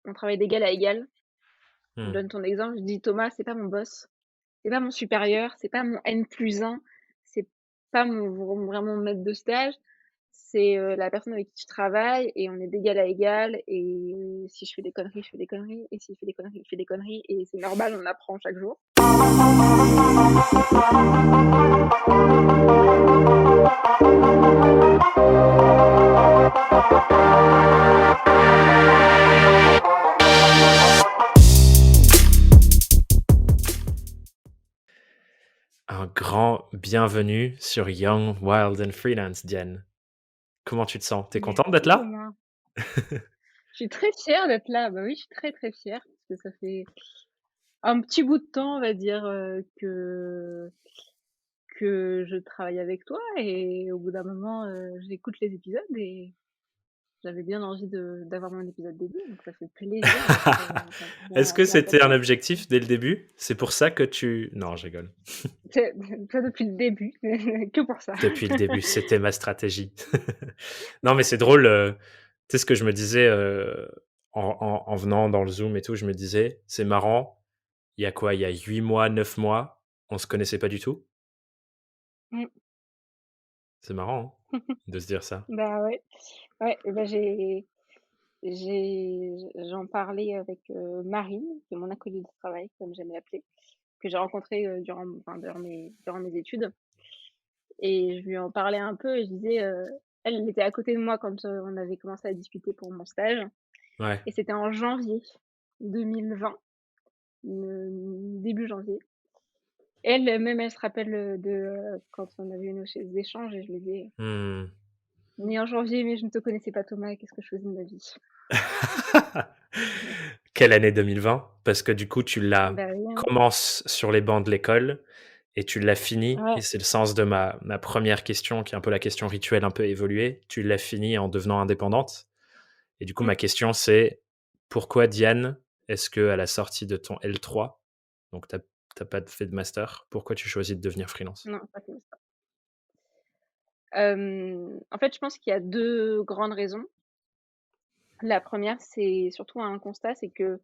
on travaille d'égal à égal. Je Hmm. donne ton exemple, je dis: «Thomas, c'est pas mon boss, c'est pas mon supérieur, c'est pas mon N+1, c'est pas vraiment mon maître de stage, c'est, la personne avec qui je travaille et on est d'égal à égal et si je fais des conneries, je fais des conneries et s'il fait des conneries, il fait des conneries et c'est normal, on apprend chaque jour». Un grand bienvenue sur Young, Wild and Freelance, Diane. Comment tu te sens? T'es contente d'être Merci là? Romain. Je suis très fière d'être là. Bah oui, je suis très, très fière parce que ça fait un petit bout de temps, on va dire, que je travaille avec toi et au bout d'un moment, j'écoute les épisodes et j'avais bien envie d'avoir mon épisode dédié, donc ça fait plaisir Est-ce d'être que là c'était avec un toi. objectif dès le début? C'est pour ça que tu... Non, je rigole. C'est toi depuis le début, que pour ça. Depuis le début, c'était ma stratégie. Non, mais c'est drôle. Tu sais ce que je me disais en venant dans le Zoom et tout, je me disais, c'est marrant. Il y a quoi? Il y a 8 mois, 9 mois, on se connaissait pas du tout. Mmh. C'est marrant hein, de se dire ça. Bah ouais. Ouais, et bah j'en parlais avec, Marine, qui est mon acolyte de travail, comme j'aime l'appeler, que j'ai rencontrée, durant mes études et je lui en parlais un peu et je disais, elle était à côté de moi quand, on avait commencé à discuter pour mon stage Ouais. et c'était en janvier 2020, début janvier. Elle-même, elle se rappelle, quand on avait eu nos échanges et je lui disais: Hmm. «On est en janvier, mais je ne te connaissais pas Thomas, qu'est-ce que je faisais de ma vie?» Quelle année 2020? Parce que du coup, tu l'as Bah oui, hein. commence sur les bancs de l'école et tu l'as fini. Et Ouais. c'est le sens de ma première question, qui est un peu la question rituelle, un peu évoluée. Tu l'as fini en devenant indépendante. Et du coup, Mmh. ma question, c'est pourquoi Diane, est-ce que à la sortie de ton L3, donc t'as pas fait de master, pourquoi tu choisis de devenir freelance? Non, pas comme ça. En fait, je pense qu'il y a 2 grandes raisons. La première, c'est surtout un constat, c'est que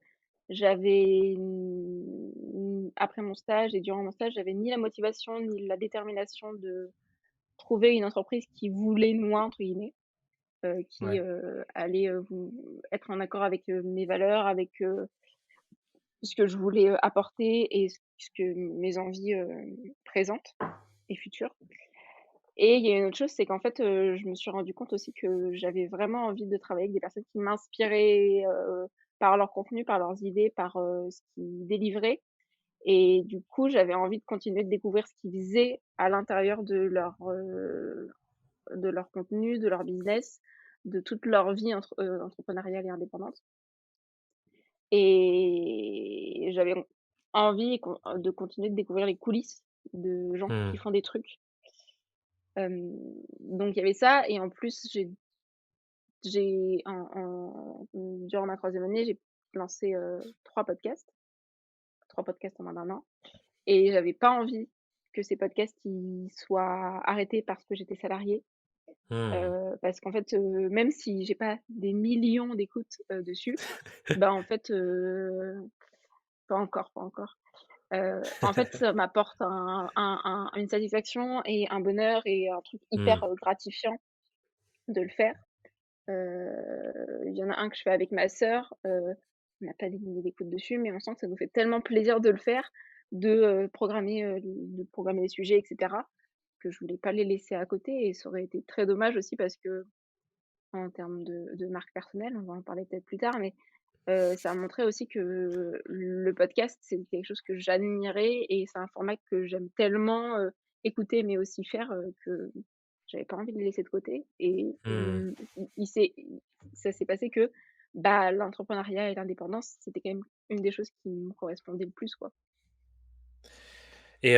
après mon stage et durant mon stage, j'avais ni la motivation ni la détermination de trouver une entreprise qui «voulait de moi» entre guillemets, qui, Ouais. allait, vou être en accord avec, mes valeurs, avec, ce que je voulais, apporter et ce que mes envies, présentes et futures. Et il y a une autre chose, c'est qu'en fait, je me suis rendu compte aussi que j'avais vraiment envie de travailler avec des personnes qui m'inspiraient, par leur contenu, par leurs idées, par, ce qu'ils délivraient et du coup, j'avais envie de continuer de découvrir ce qu'ils faisaient à l'intérieur de leur contenu, de leur business, de toute leur vie entrepreneuriale et indépendante et j'avais envie de continuer de découvrir les coulisses de gens Hmm. qui font des trucs. Donc il y avait ça et en plus durant ma troisième année, j'ai lancé, 3 podcasts en moins d'1 an et j'avais pas envie que ces podcasts ils soient arrêtés parce que j'étais salariée, Hmm. parce qu'en fait, même si j'ai pas des millions d'écoutes, dessus, bah, en fait, pas encore, pas encore. En fait, ça m'apporte une satisfaction et un bonheur et un truc hyper, Hmm. gratifiant de le faire. Il y en a un que je fais avec ma sœur, on n'a pas des milliers d'écoutes dessus, mais on sent que ça nous fait tellement plaisir de le faire, de programmer les sujets et cetera, que je voulais pas les laisser à côté et ça aurait été très dommage aussi parce que en termes de marque personnelle, on va en parler peut-être plus tard, mais ça a montré aussi que le podcast, c'est quelque chose que j'admirais et c'est un format que j'aime tellement, écouter mais aussi faire, que j'avais pas envie de le laisser de côté et Hmm. ça s'est passé que, bah, l'entrepreneuriat et l'indépendance, c'était quand même une des choses qui me correspondait le plus, quoi. Et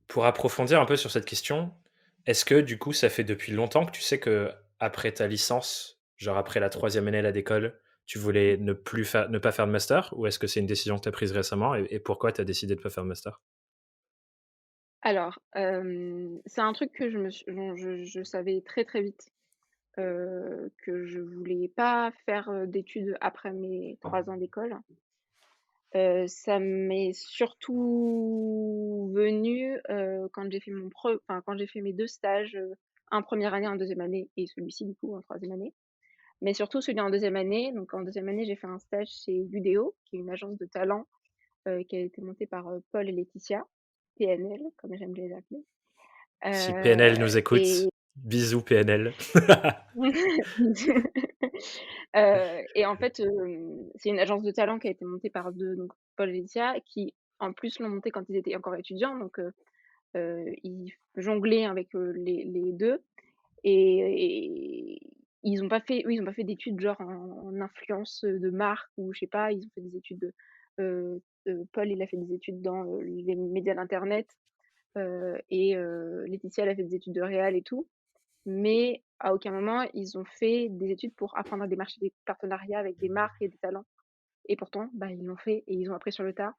pour approfondir un peu sur cette question, est-ce que du coup, ça fait depuis longtemps que tu sais que après ta licence, genre après la troisième année à l'école, tu voulais ne pas faire de master, ou est-ce que c'est une décision que tu as prise récemment, et pourquoi tu as décidé de pas faire de master? Alors, c'est un truc que je savais très, très vite. que je voulais pas faire, d'études après mes 3 ans d'école. Ça m'est surtout venu, quand j'ai fait quand j'ai fait mes 2 stages, un première année, en deuxième année et celui-ci du coup en troisième année. Mais surtout celui en deuxième année. Donc en deuxième année, j'ai fait un stage chez Ludéo, qui est une agence de talent, qui a été montée par, Paul et Laetitia, PNL comme j'aime les appeler. Si PNL nous Et écoute, bisous PNL. et en fait, c'est une agence de talent qui a été montée par 2, donc Paul et Laetitia, qui en plus l'ont montée quand ils étaient encore étudiants, donc ils jonglaient avec, les 2 et ils ont pas fait eux, ils ont pas fait d'études genre en influence, de marque ou je sais pas, ils ont fait des études, Paul, il a fait des études dans, les médias d'internet, et Laetitia, elle a fait des études de réal et tout. Mais à aucun moment, ils ont fait des études pour apprendre à démarcher des partenariats avec des marques et des talents. Et pourtant, bah, ils l'ont fait et ils ont appris sur le tas.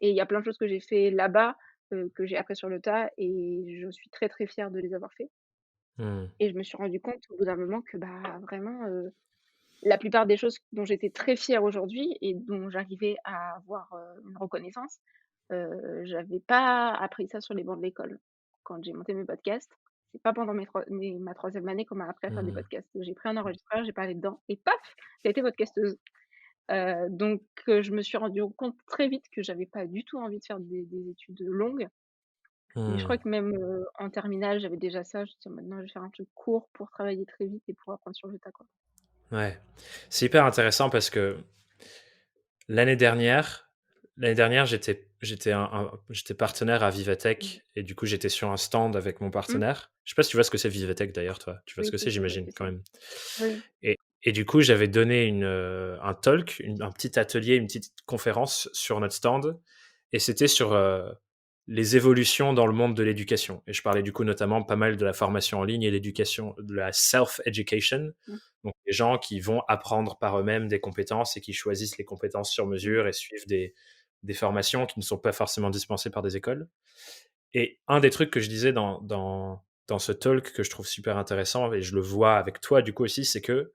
Et il y a plein de choses que j'ai fait là-bas, que j'ai appris sur le tas et je suis très, très fière de les avoir fait. Mmh. Et je me suis rendu compte au bout d'un moment que, bah, vraiment, la plupart des choses dont j'étais très fière aujourd'hui et dont j'arrivais à avoir, une reconnaissance, j'avais pas appris ça sur les bancs de l'école. Quand j'ai monté mes podcasts, c'est pas pendant ma troisième année qu'on m'a appris à faire des Mmh. podcasts. J'ai pris un enregistreur, j'ai parlé dedans et paf! J'ai été podcasteuse. Donc je me suis rendu compte très vite que j'avais pas du tout envie de faire des études longues. Mais je Mmh. crois que même, en terminale, j'avais déjà ça. Je me disais: «Maintenant, je vais faire un truc court pour travailler très vite et pour apprendre sur le tas, quoi». Ouais. C'est hyper intéressant parce que l'année dernière l'année dernière, j'étais partenaire à Mmh. Vivatech et du coup, j'étais sur un stand avec mon Mmh. partenaire. Je sais pas si tu vois ce que c'est Vivatech d'ailleurs, toi? Tu vois ce Oui, que si, c'est, si, je vois ce j'imagine que quand c'est. même? Oui. Et du coup, j'avais donné un talk, un petit atelier, une petite conférence sur notre stand et c'était sur, les évolutions dans le monde de l'éducation et je parlais du coup notamment pas mal de la formation en ligne et l'éducation de la self-education, Mmh. donc les gens qui vont apprendre par eux-mêmes des compétences et qui choisissent les compétences sur Mmh. mesure et suivent des formations qui ne sont pas forcément dispensées par des écoles. Et un des trucs que je disais dans ce talk que je trouve super intéressant et je le vois avec toi du coup aussi, c'est que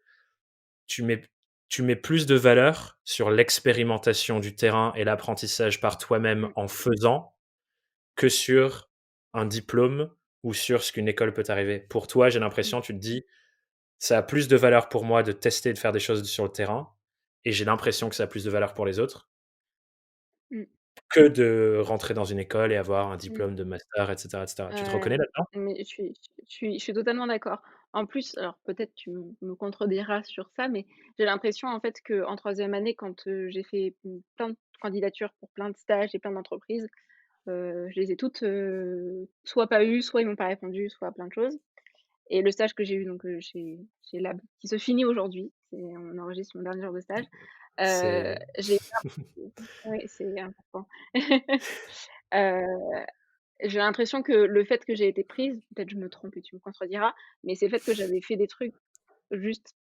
tu mets, tu mets plus de valeur sur l'expérimentation du terrain et l'apprentissage par toi-même Mmh. en faisant que sur un diplôme ou sur ce qu'une école peut t'arriver. Pour toi, j'ai Mmh. l'impression, tu te dis, ça a plus de valeur pour moi de tester, de faire des choses sur le terrain, et j'ai l'impression que ça a plus de valeur pour les autres Mmh. que de rentrer dans une école et avoir un Mmh. diplôme de master, etc., etc. Tu te Ouais, reconnais là-dedans? mais je suis totalement d'accord. En plus, alors peut-être tu me contrediras sur ça, mais j'ai l'impression en fait qu'en troisième année quand, j'ai fait, plein de candidatures pour plein de stages et plein d'entreprises, je les ai toutes, soit pas eues, soit ils m'ont pas répondu, soit plein de choses et le stage que j'ai eu donc, chez Lab, qui se finit aujourd'hui, on enregistre mon dernier jour de stage, C'est j'ai oui, c'est important. Heu J'ai l'impression que le fait que j'ai été prise, peut-être je me trompe et tu me contrediras, mais c'est le fait que j'avais fait des trucs juste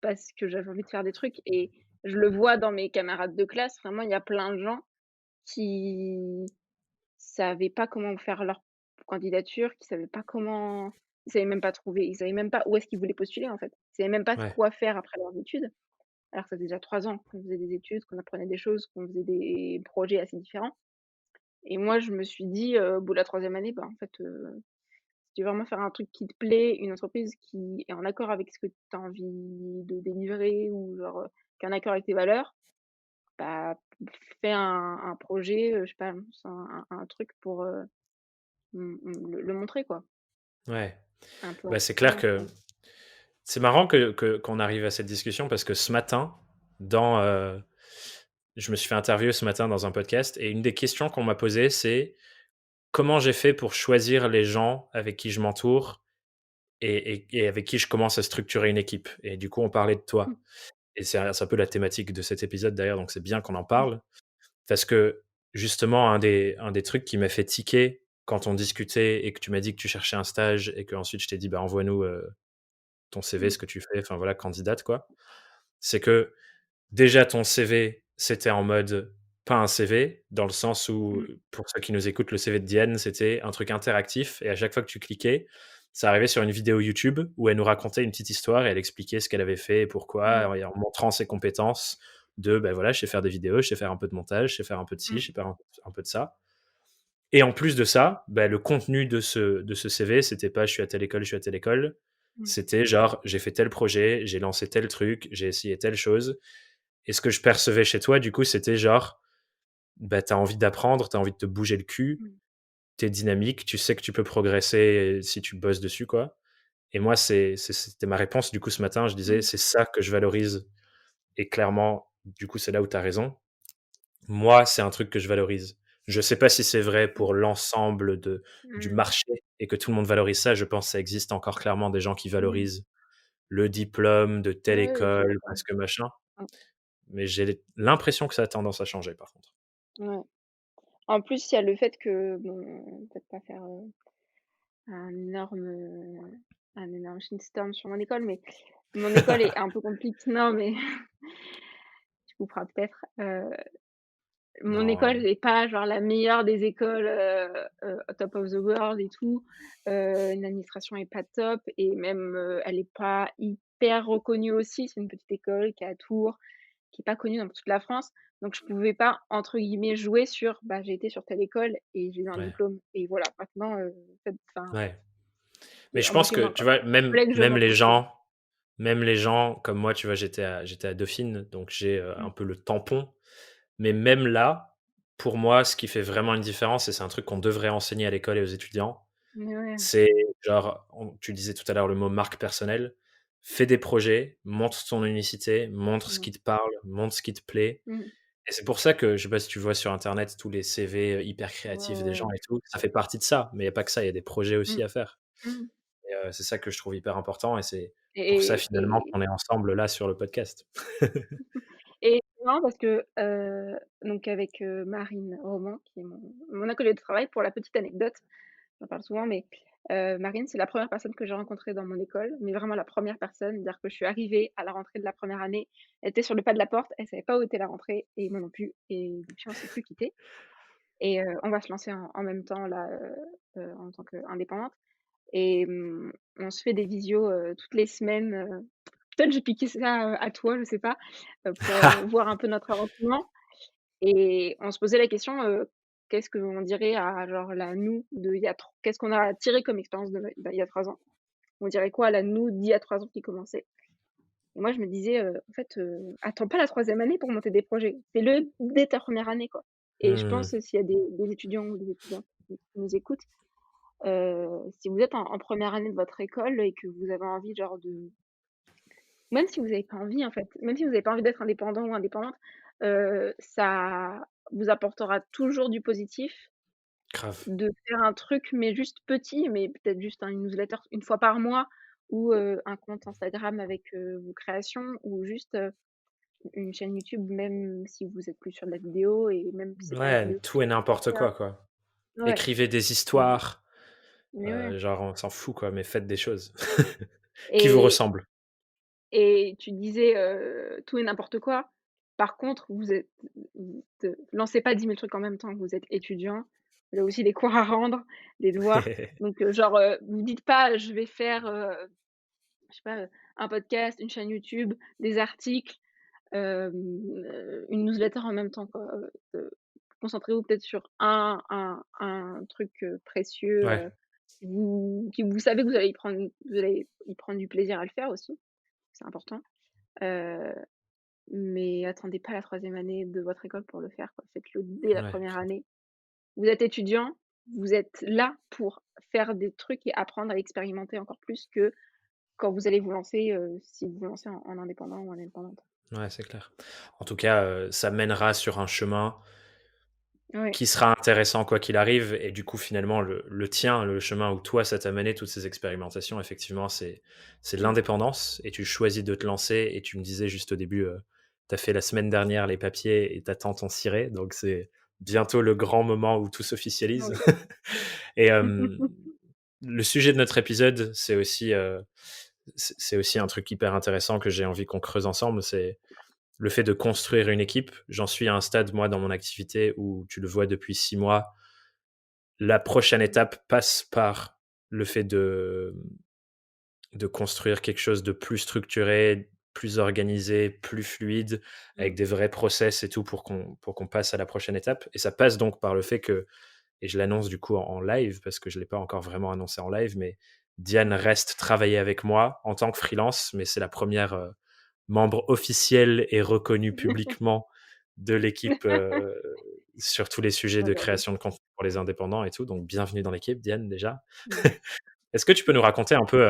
parce que j'avais envie de faire des trucs et je le vois dans mes camarades de classe, vraiment, il y a plein de gens qui savaient pas comment faire leur candidature, qui savaient pas comment ils savaient même pas trouver, ils savaient même pas où est-ce qu'ils voulaient postuler, en fait. Ils savaient même pas ouais, quoi faire après leurs études, alors que ça faisait déjà 3 ans qu'on faisait des études, qu'on apprenait des choses, qu'on faisait des projets assez différents et moi, je me suis dit, au bout de la troisième année, bah, en fait, si tu veux vraiment faire un truc qui te plaît, une entreprise qui est en accord avec ce que tu as envie de délivrer ou genre, qui est en accord avec tes valeurs, bah, fais un projet, je sais pas, lance un truc pour, le montrer quoi. ouais. Un peu Bah, c'est clair entrepreneur que quoi. c'est marrant qu'on arrive à cette discussion parce que ce matin, dans, je me suis fait interviewer ce matin dans un podcast et une des questions qu'on m'a posées, c'est comment j'ai fait pour choisir les gens avec qui je m'entoure et avec qui je commence à structurer une équipe. Et du coup, on parlait de Mmh, toi. Et c'est un peu la thématique de cet épisode d'ailleurs, donc c'est bien qu'on en mmh, parle. Parce que justement, un des trucs qui m'a fait tiquer quand on discutait et que tu m'as dit que tu cherchais un stage et qu'ensuite je t'ai dit, bah, envoie-nous ton CV, mmh, ce que tu fais, enfin voilà, candidate, quoi. C'est que déjà ton CV, c'était en mode pas un CV, dans le sens où, mmh, pour ceux qui nous écoutent, le CV de Diane, c'était un truc interactif et à chaque fois que tu cliquais, ça arrivait sur une vidéo YouTube où elle nous racontait une petite histoire et elle expliquait ce qu'elle avait fait et Mmh. pourquoi, et en montrant ses compétences de, ben voilà, je sais faire des vidéos, je sais faire un peu de montage, je sais faire un peu de ci, Mmh. je sais faire un peu de ça. Et en plus de ça, bah, le contenu de ce CV, c'était pas je suis à telle école, je suis à telle école. Mmh. C'était genre j'ai fait tel projet, j'ai lancé tel truc, j'ai essayé telle chose. Et ce que je percevais chez toi, du coup, c'était genre bah, t'as envie d'apprendre, t'as envie de te bouger le cul, Mmh. t'es dynamique, tu sais que tu peux progresser si tu bosses dessus, quoi. Et moi, c'était ma réponse. Du coup, ce matin, je disais Mmh. c'est ça que je valorise. Et clairement, du coup, c'est là où tu as raison. Moi, c'est un truc que je valorise. Je sais pas si c'est vrai Mmh. pour l'ensemble du Mmh. marché et que tout le monde valorise ça. Je pense que ça existe encore clairement des gens qui Mmh. valorisent le diplôme de telle Ouais, je suis école d'accord. parce que machin. Mmh. Mais j'ai l'impression que ça a tendance à changer par contre. Ouais. En plus, il y a le fait que bon, peut-être pas faire, un énorme, un énorme shitstorm sur mon école, mais mon école est un peu compliquée. Non, mais tu couperas peut-être. Mon école Non, est pas genre la meilleure des écoles, top of the world et tout. L'administration est pas top et même, elle est pas hyper reconnue aussi. C'est une petite école qui est à Tours, qui est pas connue dans toute la France. Donc je pouvais pas, entre guillemets, «jouer» sur, bah, j'ai été sur telle école et j'ai eu un ouais, diplôme et voilà, maintenant, faites enfin, ouais. Mais je pense que, moquez-moi, tu quoi. vois, Fallait que je même monte les aussi. gens, même les gens comme moi, tu vois, j'étais à Dauphine, donc j'ai un Mmh. peu le tampon. Mais même là, pour moi, ce qui fait vraiment une différence, et c'est un truc qu'on devrait enseigner à l'école et aux étudiants, Mais ouais. c'est genre, tu disais tout à l'heure le mot marque personnelle. Fais des projets, montre ton unicité, montre ce Mmh. qui te parle, montre ce qui te plaît. Mmh. Et c'est pour ça que, je sais pas si tu vois sur internet tous les CV hyper Ouais, créatifs des ouais. gens et tout, ça fait partie de ça. Mais il y a pas que ça, il y a des projets Mmh. aussi à faire. Mmh. Et c'est ça que je trouve hyper important et c'est pour ça Et finalement et qu'on est ensemble là sur le podcast. Et c'est marrant parce que, donc avec, Marine Roman qui est mon acolyte de travail, pour la petite anecdote, j'en parle souvent, mais, Marine, c'est la première personne que j'ai rencontrée dans mon école, mais vraiment la première personne. C'est-à-dire que je suis arrivée à la rentrée de la première année, elle était sur le pas de la porte, elle savait pas où était la rentrée et moi non plus et depuis on s'est plus quittés et on va se lancer en même temps là, en tant qu'indépendante et on se fait des visios, toutes les semaines, peut-être j'ai piqué ça, à toi, je sais pas, pour, voir un peu notre avancement et on se posait la question, qu'est-ce qu'on dirait à genre la nous de il y a tr qu'est-ce qu'on a tiré comme expérience il y a 3 ans? On dirait quoi à la nous d'il y a 3 ans qui commençait? Et moi je me disais, en fait, attends pas la troisième année pour monter des projets, fais-le dès ta première année, quoi. Et je Mmh. pense, s'il y a des étudiants ou des étudiantes qui nous écoutent, si vous êtes en 1re année de votre école et que vous avez envie genre de même si vous avez pas envie en fait, même si vous avez pas envie d'être indépendant ou indépendante, ça vous apportera toujours du positif Grave. de faire un truc, mais juste petit, mais peut-être juste une newsletter une fois par mois ou, un compte Instagram avec, vos créations ou juste, une chaîne YouTube, même si vous êtes plus sur de la vidéo et même si c'est pas la Ouais, vidéo qui tout fait et n'importe ça quoi, quoi. ouais, Écrivez des mais histoires, ouais genre on s'en fout quoi, mais faites des choses qui vous et ressemblent. Et tu disais, tout et n'importe quoi. Par contre, vous te lancez pas 10 000 trucs en même temps. Vous êtes étudiant, vous avez aussi des cours à rendre, des devoirs. Donc, genre, vous dites pas: «Je vais faire, je sais pas, un podcast, une chaîne YouTube, des articles, une newsletter en même temps», quoi. Concentrez-vous peut-être sur un truc, précieux, Ouais, qui vous savez que vous allez y prendre du plaisir à le faire aussi, c'est important. Heu, mais attendez pas la troisième année de votre école pour le faire, quoi. Faites-le dès la ouais, première grave. année. Vous êtes étudiant, vous êtes là pour faire des trucs et apprendre à expérimenter encore plus que quand vous allez vous lancer, si vous vous lancez en indépendant ou en indépendante. Ouais, c'est clair. En tout cas, ça mènera sur un chemin Ouais. qui sera intéressant quoi qu'il arrive et du coup finalement le tien, le chemin où toi ça t'a mené toutes ces expérimentations effectivement c'est Mmh. l'indépendance et tu choisis de te lancer et tu me disais juste au début, tu as fait la semaine dernière les papiers et tu attends ton ciré donc c'est bientôt le grand moment où tout s'officialise Oui. et le sujet de notre épisode, c'est aussi un truc hyper intéressant que j'ai envie qu'on creuse ensemble, c'est le fait de construire une équipe. J'en suis à un stade, moi, dans mon activité où tu le vois depuis 6 mois, la prochaine étape passe par le fait de construire quelque chose de plus structuré, plus organisé, plus fluide, Mmh. avec des vrais process et tout pour qu'on passe à la prochaine étape. Et ça passe donc par le fait que, et je l'annonce du coup en live parce que je ne l'ai pas encore vraiment annoncé en live, mais Diane reste travailler avec moi en tant que freelance, mais c'est la première membre officielle et reconnue publiquement de l'équipe sur tous les sujets Oh de là là. création de contenu pour les indépendants et tout. Donc bienvenue dans l'équipe, Diane, déjà. Mmh. Est-ce que tu peux nous raconter un peu,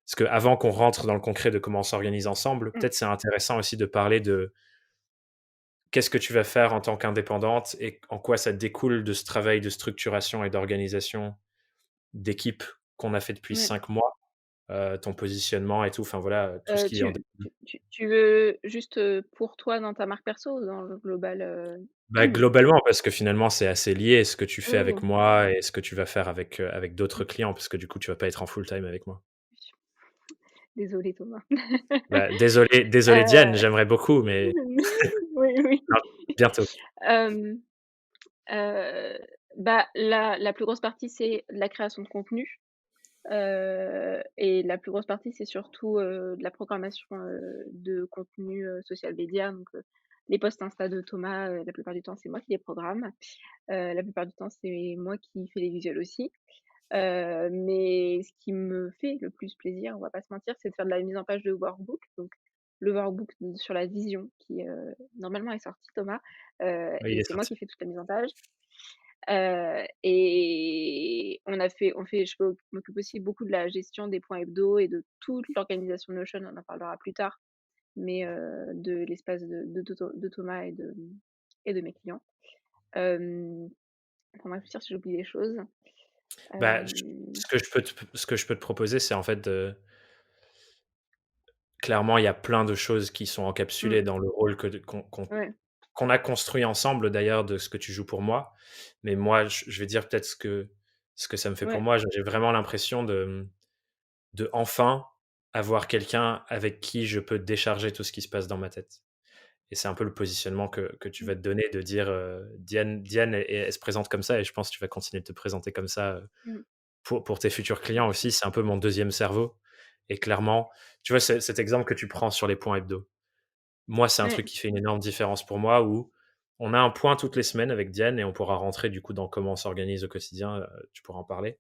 parce qu'avant qu'on rentre dans le concret de comment on s'organise ensemble, Mmh. peut-être c'est intéressant aussi de parler de qu'est-ce que tu vas faire en tant qu'indépendante et en quoi ça découle de ce travail de structuration et d'organisation d'équipe qu'on a fait depuis Ouais. 5 mois, ton positionnement et tout, enfin voilà, tout ce qui en découle. Tu veux juste, pour toi dans ta marque perso ou dans le global, Bah, globalement, parce que finalement, c'est assez lié ce que tu fais avec Oh! moi et ce que tu vas faire avec d'autres Mmh. clients, parce que du coup, tu vas pas être en full time avec moi. Désolée Thomas. Bah, désolé Diane, Heu, j'aimerais beaucoup, mais oui, oui. non, bientôt. Hem, heu, Bah, la plus grosse partie, c'est la création de contenu, et la plus grosse partie, c'est surtout, de la programmation, de contenu, social media, donc les posts Insta de Thomas, la plupart du temps, c'est moi qui les programme. La plupart du temps, c'est moi qui fais les visuels aussi. Mais ce qui me fait le plus plaisir, on va pas se mentir, c'est de faire de la mise en page de workbook. Donc le workbook sur la vision qui, normalement est sorti Thomas, Oui, il et est c'est moi sorti. qui fais toute la mise en page. Et je m'occupe aussi beaucoup de la gestion des points hebdo et de toute l'organisation Notion, on en parlera plus tard, mais de l'espace de Thomas et de mes clients. Pour réfléchir si j'oublie des choses. Bah, Hem, ce que je peux te proposer, c'est en fait de clairement, il y a plein de choses qui sont mmh, encapsulées dans le rôle ouais, qu'on a construit ensemble d'ailleurs de ce que tu joues pour moi. Mais moi, je vais dire peut-être ce que ça me fait pour ouais, moi. J'ai vraiment l'impression de enfin avoir quelqu'un avec qui je peux décharger tout ce qui se passe dans ma tête. Et c'est un peu le positionnement que tu mmh, vas te donner de dire, Diane, elle se présente comme ça et je pense que tu vas continuer de te présenter comme ça, mmh, pour tes futurs clients aussi. C'est un peu mon deuxième cerveau et clairement, tu vois, cet exemple que tu prends sur les points hebdo. Moi, c'est un ouais, truc qui fait une énorme différence pour moi où on a un point toutes les semaines avec Diane et on pourra rentrer du coup dans comment on s'organise au quotidien, tu pourras en parler.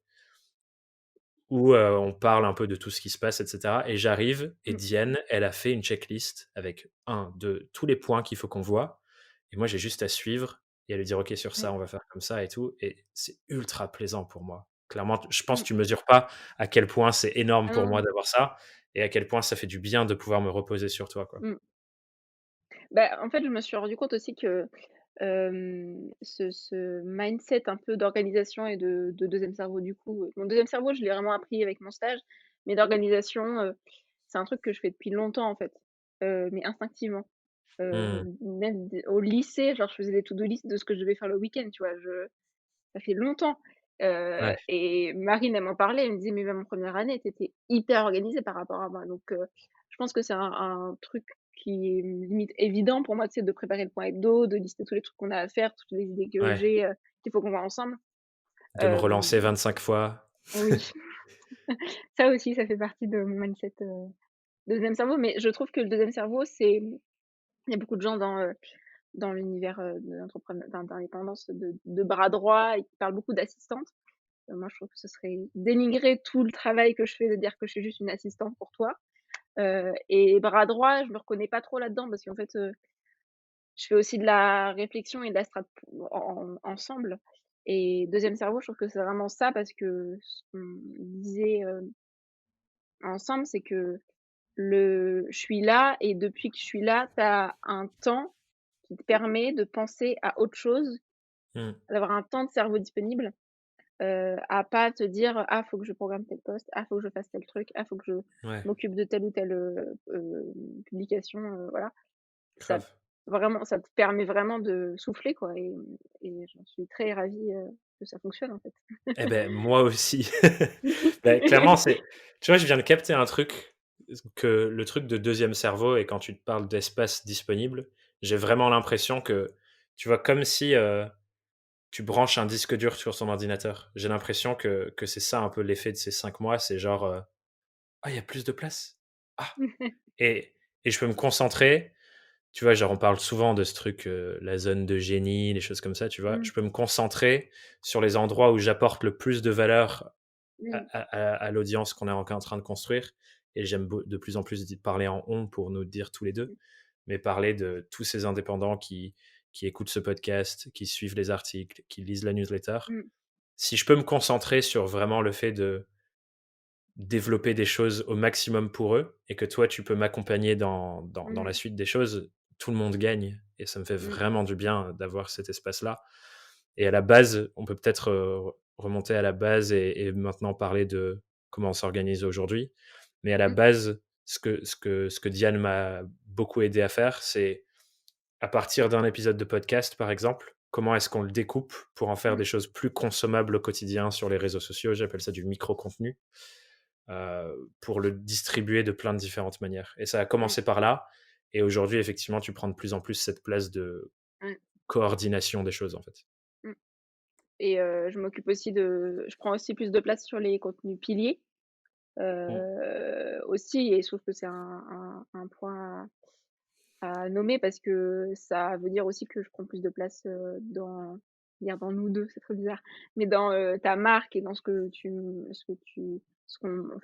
Où, on parle un peu de tout ce qui se passe et cetera et j'arrive et mmh, Diane, elle a fait une checklist avec un, 2, tous les points qu'il faut qu'on voit et moi j'ai juste à suivre et à lui dire: «OK, sur ouais, ça, on va faire comme ça et tout» et c'est ultra plaisant pour moi. Clairement, je pense mmh. que tu mesures pas à quel point c'est énorme Ah pour moi non, d'avoir ça et à quel point ça fait du bien de pouvoir me reposer sur toi, quoi. mmh. Bah, en fait, je me suis rendu compte aussi que, ce mindset un peu d'organisation et de 2e cerveau du coup, mon deuxième cerveau, je l'ai vraiment appris avec mon stage, mais d'organisation, c'est un truc que je fais depuis longtemps en fait, mais instinctivement. Mmh. Même d au lycée, genre je faisais des to-do list de ce que je devais faire le week-end, tu vois? Ça fait longtemps, Ouais, et Marine, elle m'en parlait, elle me disait: «Mais même en première année, tu étais hyper organisée par rapport à moi». Donc je pense que c'est un truc qui est limite évident pour moi, tu sais, de préparer le point hebdo, de lister tous les trucs qu'on a à faire, toutes les idées que ouais. j'ai, qu'il faut qu'on voit ensemble. De me Hem, relancer 25 fois. oui, ça aussi, ça fait partie de mon mindset, 2e cerveau, mais je trouve que le deuxième cerveau, c'est il y a beaucoup de gens dans l'univers, de d'indépendance de bras droit et qui parlent beaucoup d'assistante. Moi, je trouve que ce serait dénigrer tout le travail que je fais de dire que je suis juste une assistante pour toi. Et bras droit, je me reconnais pas trop là-dedans parce qu'en fait, je fais aussi de la réflexion et de la strat ensemble. Et deuxième cerveau, je trouve que c'est vraiment ça parce que ce qu'on disait, ensemble, c'est que je suis là et depuis que je suis là, tu as un temps qui te permet de penser à autre chose, Mmh. d'avoir un temps de cerveau disponible. À pas te dire: «Ah, faut que je programme tel post. Ah, faut que je fasse tel truc. Ah, faut que je Ouais, m'occupe de telle ou telle, publication», voilà. Ça grave. vraiment, ça te permet vraiment de souffler, quoi, et j'en suis très ravie, que ça fonctionne, en fait. Eh beh, moi aussi. Beh, clairement, c'est tu vois, je viens de capter un truc, que le truc de deuxième cerveau et quand tu te parles d'espace disponible, j'ai vraiment l'impression que, tu vois, comme si, tu branches un disque dur sur ton ordinateur. J'ai l'impression que c'est ça un peu l'effet de ces 5 mois, c'est genre, «Ah, il y a plus de place. Ah!» et je peux me concentrer, tu vois? Genre, on parle souvent de ce truc, la zone de génie, les choses comme ça, tu vois? Mmh, Je peux me concentrer sur les endroits où j'apporte le plus de valeur mmh, à l'audience qu'on est encore en train de construire et j'aime de plus en plus parler en «on» pour nous dire tous les 2, mais parler de tous ces indépendants qui écoutent ce podcast, qui suivent les articles, qui lisent la newsletter. mmh, Si je peux me concentrer sur vraiment le fait de développer des choses au maximum pour eux et que toi, tu peux m'accompagner dans la mmh, suite des choses, tout le monde gagne et ça me fait mmh, vraiment du bien d'avoir cet espace-là. Et à la base, on peut peut-être remonter à la base et maintenant parler de comment on s'organise aujourd'hui. Mais à la mmh, base, ce que Diane m'a beaucoup aidé à faire, c'est à partir d'un épisode de podcast, par exemple, comment est-ce qu'on le découpe pour en faire mmh, des choses plus consommables au quotidien sur les réseaux sociaux. J'appelle ça du micro-contenu, pour le distribuer de plein de différentes manières. Et ça a mmh, commencé par là. Et aujourd'hui, effectivement, tu prends de plus en plus cette place de mmh, coordination des choses, en fait. mmh et je prends aussi plus de place sur les contenus piliers, Mm. aussi et je trouve que c'est un point à nommer parce que ça veut dire aussi que je prends plus de place, dire dans nous 2 c'est très bizarre, mais dans, ta marque et dans ce qu'on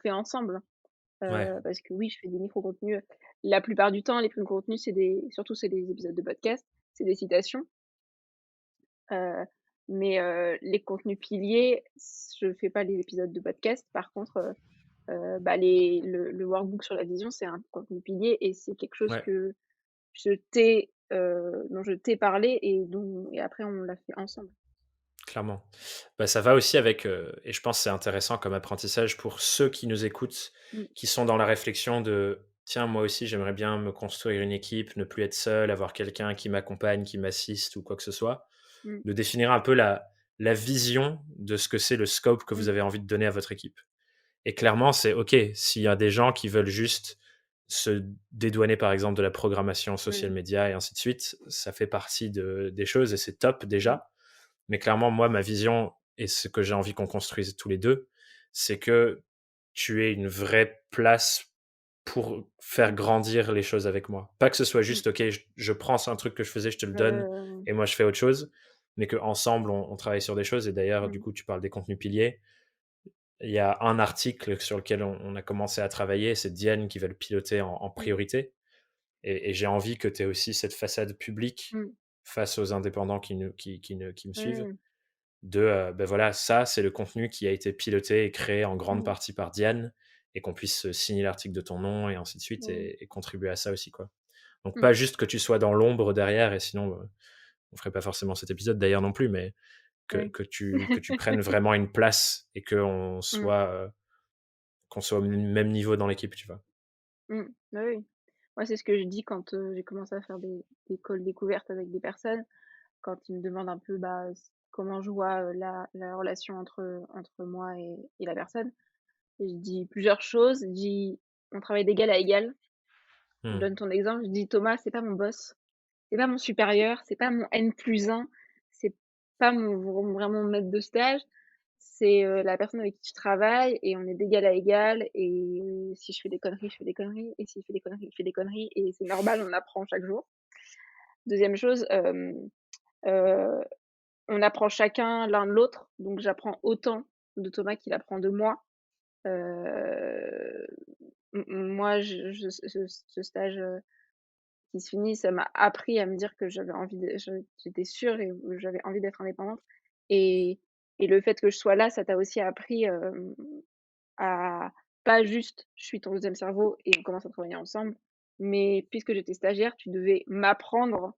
fait ensemble. Ouais, Parce que oui, je fais des micro-contenus, la plupart du temps, les micro-contenus, c'est des épisodes de podcast, c'est des citations, heu, mais les contenus piliers, je fais pas les épisodes de podcast. Par contre, bah, le workbook sur la vision, c'est un contenu pilier et c'est quelque chose ouais. que dont je t'ai parlé et après on l'a fait ensemble. Clairement. Bah, ça va aussi avec, et je pense que c'est intéressant comme apprentissage pour ceux qui nous écoutent, Mmh, qui sont dans la réflexion de: «Tiens, moi aussi, j'aimerais bien me construire une équipe, ne plus être seul, avoir quelqu'un qui m'accompagne, qui m'assiste ou quoi que ce soit». mmh, De définir un peu la vision de ce que c'est le scope que vous mmh, avez envie de donner à votre équipe. Et clairement, c'est OK, s'il y a des gens qui veulent juste se dédouaner, par exemple, de la programmation social mmh, media et ainsi de suite, ça fait partie des choses et c'est top mmh, déjà. Mais clairement, moi, ma vision et ce que j'ai envie qu'on construise tous les 2, c'est que tu aies une vraie place pour faire mmh, grandir les choses avec moi. Pas que ce soit mmh, juste: «OK, je prends un truc que je faisais, je te le donne heu, et moi je fais autre chose», mais qu'ensemble on travaille sur des choses et d'ailleurs, du mmh, coup, tu parles des contenus piliers. Il y a un article sur lequel on a commencé à travailler, c'est Diane qui va le piloter en mmh, priorité et j'ai envie que tu aies aussi cette façade publique mmh, face aux indépendants qui me suivent mmh, de, ben voilà, ça, c'est le contenu qui a été piloté et créé en grande mmh, partie par Diane et qu'on puisse, signer l'article de ton nom et ainsi de suite mmh, et contribuer à ça aussi, quoi. Donc mmh, pas juste que tu sois dans l'ombre derrière et sinon, on ferait pas forcément cet épisode d'ailleurs non plus, mais oui. que tu prennes vraiment une place et Mmh, qu'on soit au même niveau dans l'équipe, tu vois? mmh, bah, oui. Moi, c'est ce que je dis quand, j'ai commencé à faire des calls découvertes avec des personnes. Quand ils me demandent un peu, bah, comment je vois, la relation entre moi et la personne et je dis plusieurs choses. Je dis: «On travaille d'égal à égal». Je Mmh. donne ton exemple, je dis: «Thomas, c'est pas mon boss, c'est pas mon supérieur, c'est pas mon N+1, c'est pas vraiment mon maître de stage, c'est, la personne avec qui je travaille et on est d'égal à égal et si je fais des conneries, je fais des conneries et s'il fait des conneries, il fait des conneries et c'est normal, on apprend chaque jour». Deuxième chose, heu, on apprend chacun l'un de l'autre, donc j'apprends autant de Thomas qu'il apprend de moi. Heu, moi, je ce stage, qui se finit, ça m'a appris à me dire que j'étais sûre et j'avais envie d'être indépendante et le fait que je sois là, ça t'a aussi appris, à pas juste: «Je suis ton deuxième cerveau et on commence à travailler ensemble», mais puisque j'étais stagiaire, tu devais m'apprendre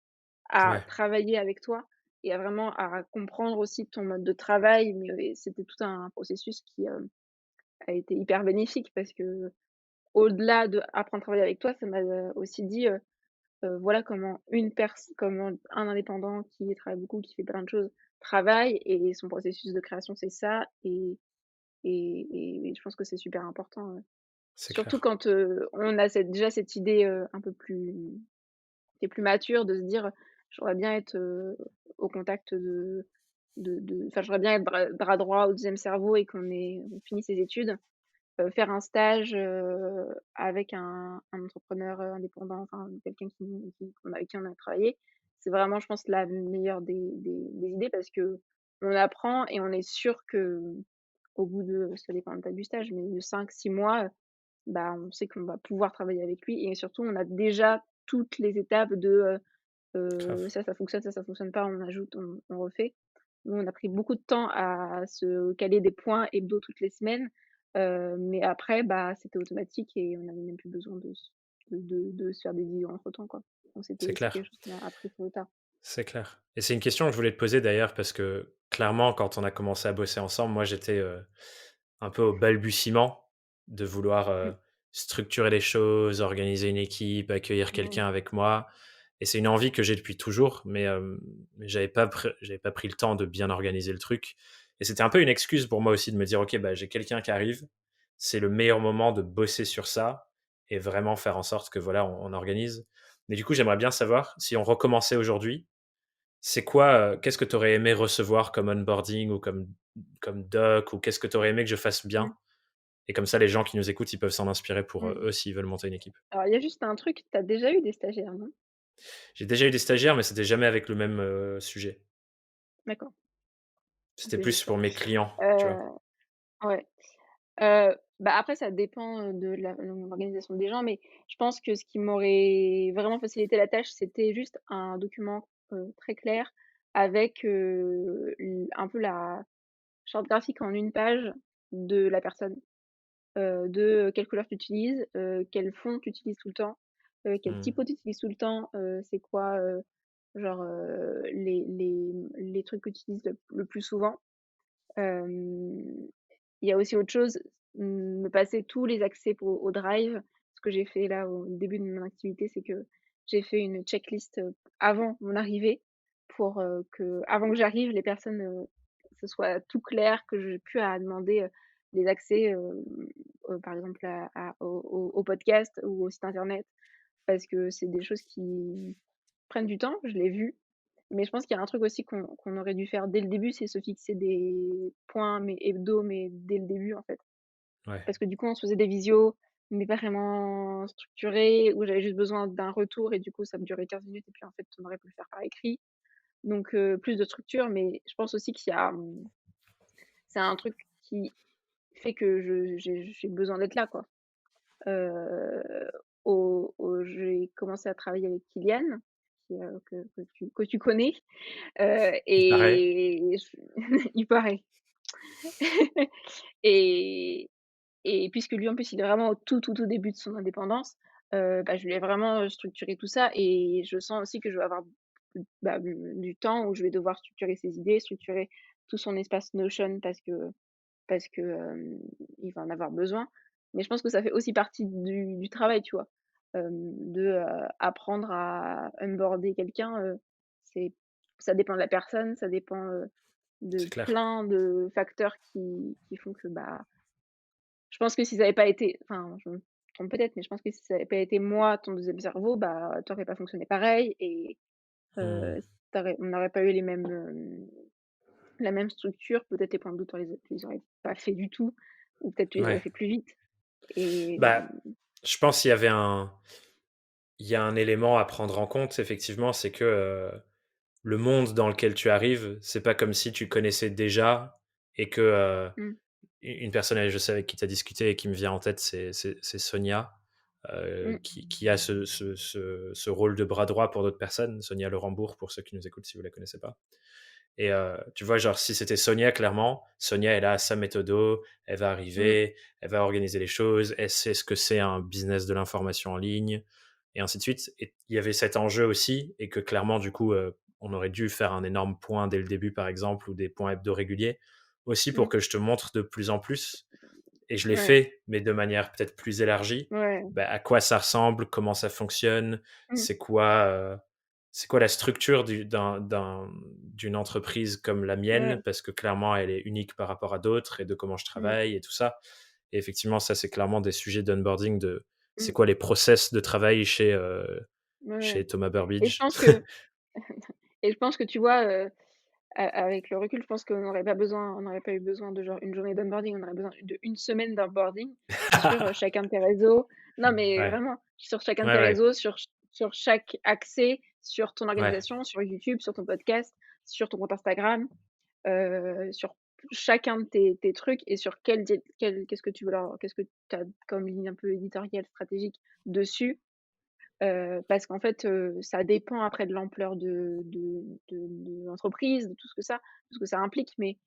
à Ouais, travailler avec toi et à comprendre aussi ton mode de travail, mais c'était tout un processus qui, a été hyper bénéfique parce qu'au-delà d'apprendre à travailler avec toi, ça m'a, aussi dit, voilà comment un indépendant qui travaille beaucoup, qui fait plein de choses, travaille et son processus de création, c'est ça et je pense que c'est super important, c'est surtout clair. quand, on a cette idée, un peu plus qui est plus mature de se dire: «J'aimerais bien être, au contact de enfin, j'aimerais bien être bras droit au deuxième cerveau et on finisse ses études, faire un stage, avec un entrepreneur, indépendant, enfin quelqu'un avec qui on a travaillé. C'est vraiment, je pense, la meilleure des idées parce qu'on apprend et on est sûr qu'au bout de, ça dépend de la taille du stage, mais de 5 6 mois, bah, on sait qu'on va pouvoir travailler avec lui et surtout on a déjà toutes les étapes Grave. ça fonctionne, ça fonctionne pas, on ajoute, on refait. Nous, on a pris beaucoup de temps à se caler des points hebdo toutes les semaines, mais après, bah, c'était automatique et on n'avait même plus besoin de se faire des vidéos entre temps, quoi. Donc C'est c'est quelque clair, chose qu'on a appris sur le tard. c'est clair et c'est une question que je voulais te poser d'ailleurs parce que clairement quand on a commencé à bosser ensemble, moi j'étais, un peu au balbutiement de vouloir, Mmh. structurer les choses, organiser une équipe, accueillir Ouais. quelqu'un avec moi et c'est une envie que j'ai depuis toujours mais j'avais pas pris le temps de bien organiser le truc et c'était un peu une excuse pour moi aussi de me dire: «OK, bah, j'ai quelqu'un qui arrive, c'est le meilleur moment de bosser sur ça et vraiment faire en sorte que voilà, on organise». Mais du coup, j'aimerais bien savoir si on recommençait aujourd'hui, c'est quoi, qu'est-ce que tu aurais aimé recevoir comme onboarding ou comme doc ou qu'est-ce que tu aurais aimé que je fasse Mmh. bien? Et comme ça, les gens qui nous écoutent, ils peuvent s'en inspirer pour, Mmh. eux, s'ils veulent monter une équipe. Alors il y a juste un truc, tu as déjà eu des stagiaires, non? J'ai déjà eu des stagiaires, mais c'était jamais avec le même, sujet. D'accord, C'était c'est juste plus ça. pour mes clients, tu vois? Heu, ouais. Bah, après ça dépend, de l'organisation des gens, mais je pense que ce qui m'aurait vraiment facilité la tâche, c'était juste un document, très clair avec, un peu la charte graphique en une page de la personne, quelle couleur tu utilises, quel fond tu utilises tout le temps, quel Mmh, typo tu utilises tout le temps, c'est quoi, genre, les trucs que tu utilises le plus souvent. Hem, il y a aussi autre chose, me passer tous les accès au Drive. Ce que j'ai fait là au début de mon activité, c'est que j'ai fait une checklist, avant mon arrivée pour, avant que j'arrive, les personnes, ce soit tout clair, que j'ai plus à demander, les accès, par exemple au podcast ou au site internet parce que c'est des choses qui prennent du temps, je l'ai vu. Mais je pense qu'il y a un truc aussi qu'on aurait dû faire dès le début, c'est se fixer des points, mais hebdo, mais dès le début, en fait. ouais. Parce que du coup, on se faisait des visios, mais pas vraiment structurées, où j'avais juste besoin d'un retour et du coup, ça me durait 15 minutes et puis en fait, on aurait pu le faire par écrit. Donc, plus de structure, mais je pense aussi qu'il y a, c'est un truc qui fait que j'ai besoin d'être là, quoi. Heu, j'ai commencé à travailler avec Kylian, que tu connais, Il paraît. et il paraît. Et puisque lui, en plus, il est vraiment au tout début de son indépendance, bah, je lui ai vraiment, structuré tout ça et je sens aussi que je vais avoir bah, du temps où je vais devoir structurer ses idées, structurer tout son espace Notion parce que il va en avoir besoin. Mais je pense que ça fait aussi partie du travail, tu vois? Apprendre à onboarder quelqu'un, c'est ça dépend de la personne, ça dépend, C'est de clair. plein de facteurs qui font que, bah, je pense que si ça avait pas été, enfin, je me trompe peut-être, mais je pense que si ça avait pas été moi, ton deuxième cerveau, bah, tu aurais pas fonctionné pareil et Mmh. on n'aurait pas eu la même structure. Peut-être tes points de doute, tu les aurais pas fait du tout ou peut-être tu les aurais Ouais. fait plus vite et Bah, je pense il y a un élément à prendre en compte effectivement, c'est que, le monde dans lequel tu arrives, c'est pas comme si tu connaissais déjà et que, mmh, une personne, je sais avec qui tu as discuté et qui me vient en tête, c'est Sonia, mmh, qui a ce rôle de bras droit pour d'autres personnes. Sonia Lerambourg, pour ceux qui nous écoutent, si vous la connaissez pas. Et tu vois, genre, si c'était Sonia, clairement, Sonia, elle a sa méthodo, elle va mmh, arriver, elle va organiser les choses, elle sait ce que c'est un business de l'information en ligne, et ainsi de suite. Et il y avait cet enjeu aussi, et que clairement, du coup, on aurait dû faire un énorme point dès le début, par exemple, ou des points hebdo réguliers, aussi pour mmh, que je te montre de plus en plus et je l'ai ouais, fait, mais de manière peut-être plus élargie, ouais, bah, à quoi ça ressemble, comment ça fonctionne, mmh, c'est quoi la structure d'une entreprise comme la mienne, ouais, parce que clairement elle est unique par rapport à d'autres et de comment je mmh, travaille et tout ça. Et effectivement, ça c'est clairement des sujets d'onboarding de c'est mmh, quoi les process de travail ouais, ouais chez Thomas et je Burbidge. pense que tu vois, avec le recul, je pense on n'aurait pas eu besoin de genre une journée d'onboarding, on aurait besoin de 1 semaine d'onboarding sur, chacun de tes réseaux. Non, mais Ouais. vraiment, sur chacun de Ouais, tes ouais. réseaux, sur chaque accès, sur ton Ouais. organisation, sur YouTube, sur ton podcast, sur ton compte Instagram, sur chacun de tes trucs et sur qu'est-ce que tu veux leur qu'est-ce que tu as comme ligne un peu éditoriale, stratégique dessus. Parce qu'en fait, ça dépend après de l'ampleur de l'entreprise, de tout ce que ça implique, mais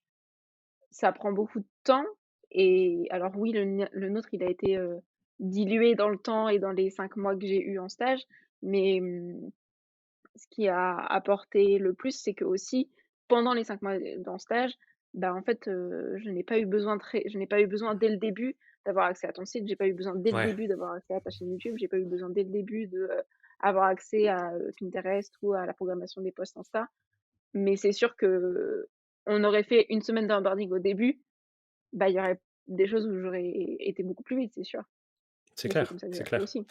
ça prend beaucoup de temps et alors oui, le nôtre, il a été, dilué dans le temps et dans les 5 mois que j'ai eu en stage, mais ce qui a apporté le plus, c'est que aussi pendant les 5 mois, en stage, bah, en fait, je n'ai pas eu besoin dès le début d'avoir accès à ton site. J'ai pas eu besoin dès le Ouais. début d'avoir accès à ta chaîne YouTube. J'ai pas eu besoin dès le début avoir accès à, Pinterest ou à la programmation des posts Insta. Mais c'est sûr que on aurait fait 1 semaine d'onboarding au début, bah, il y aurait des choses où j'aurais été beaucoup plus vite, c'est sûr. C'est Mais c'est comme clair, ça que c'est j'ai appris clair. aussi.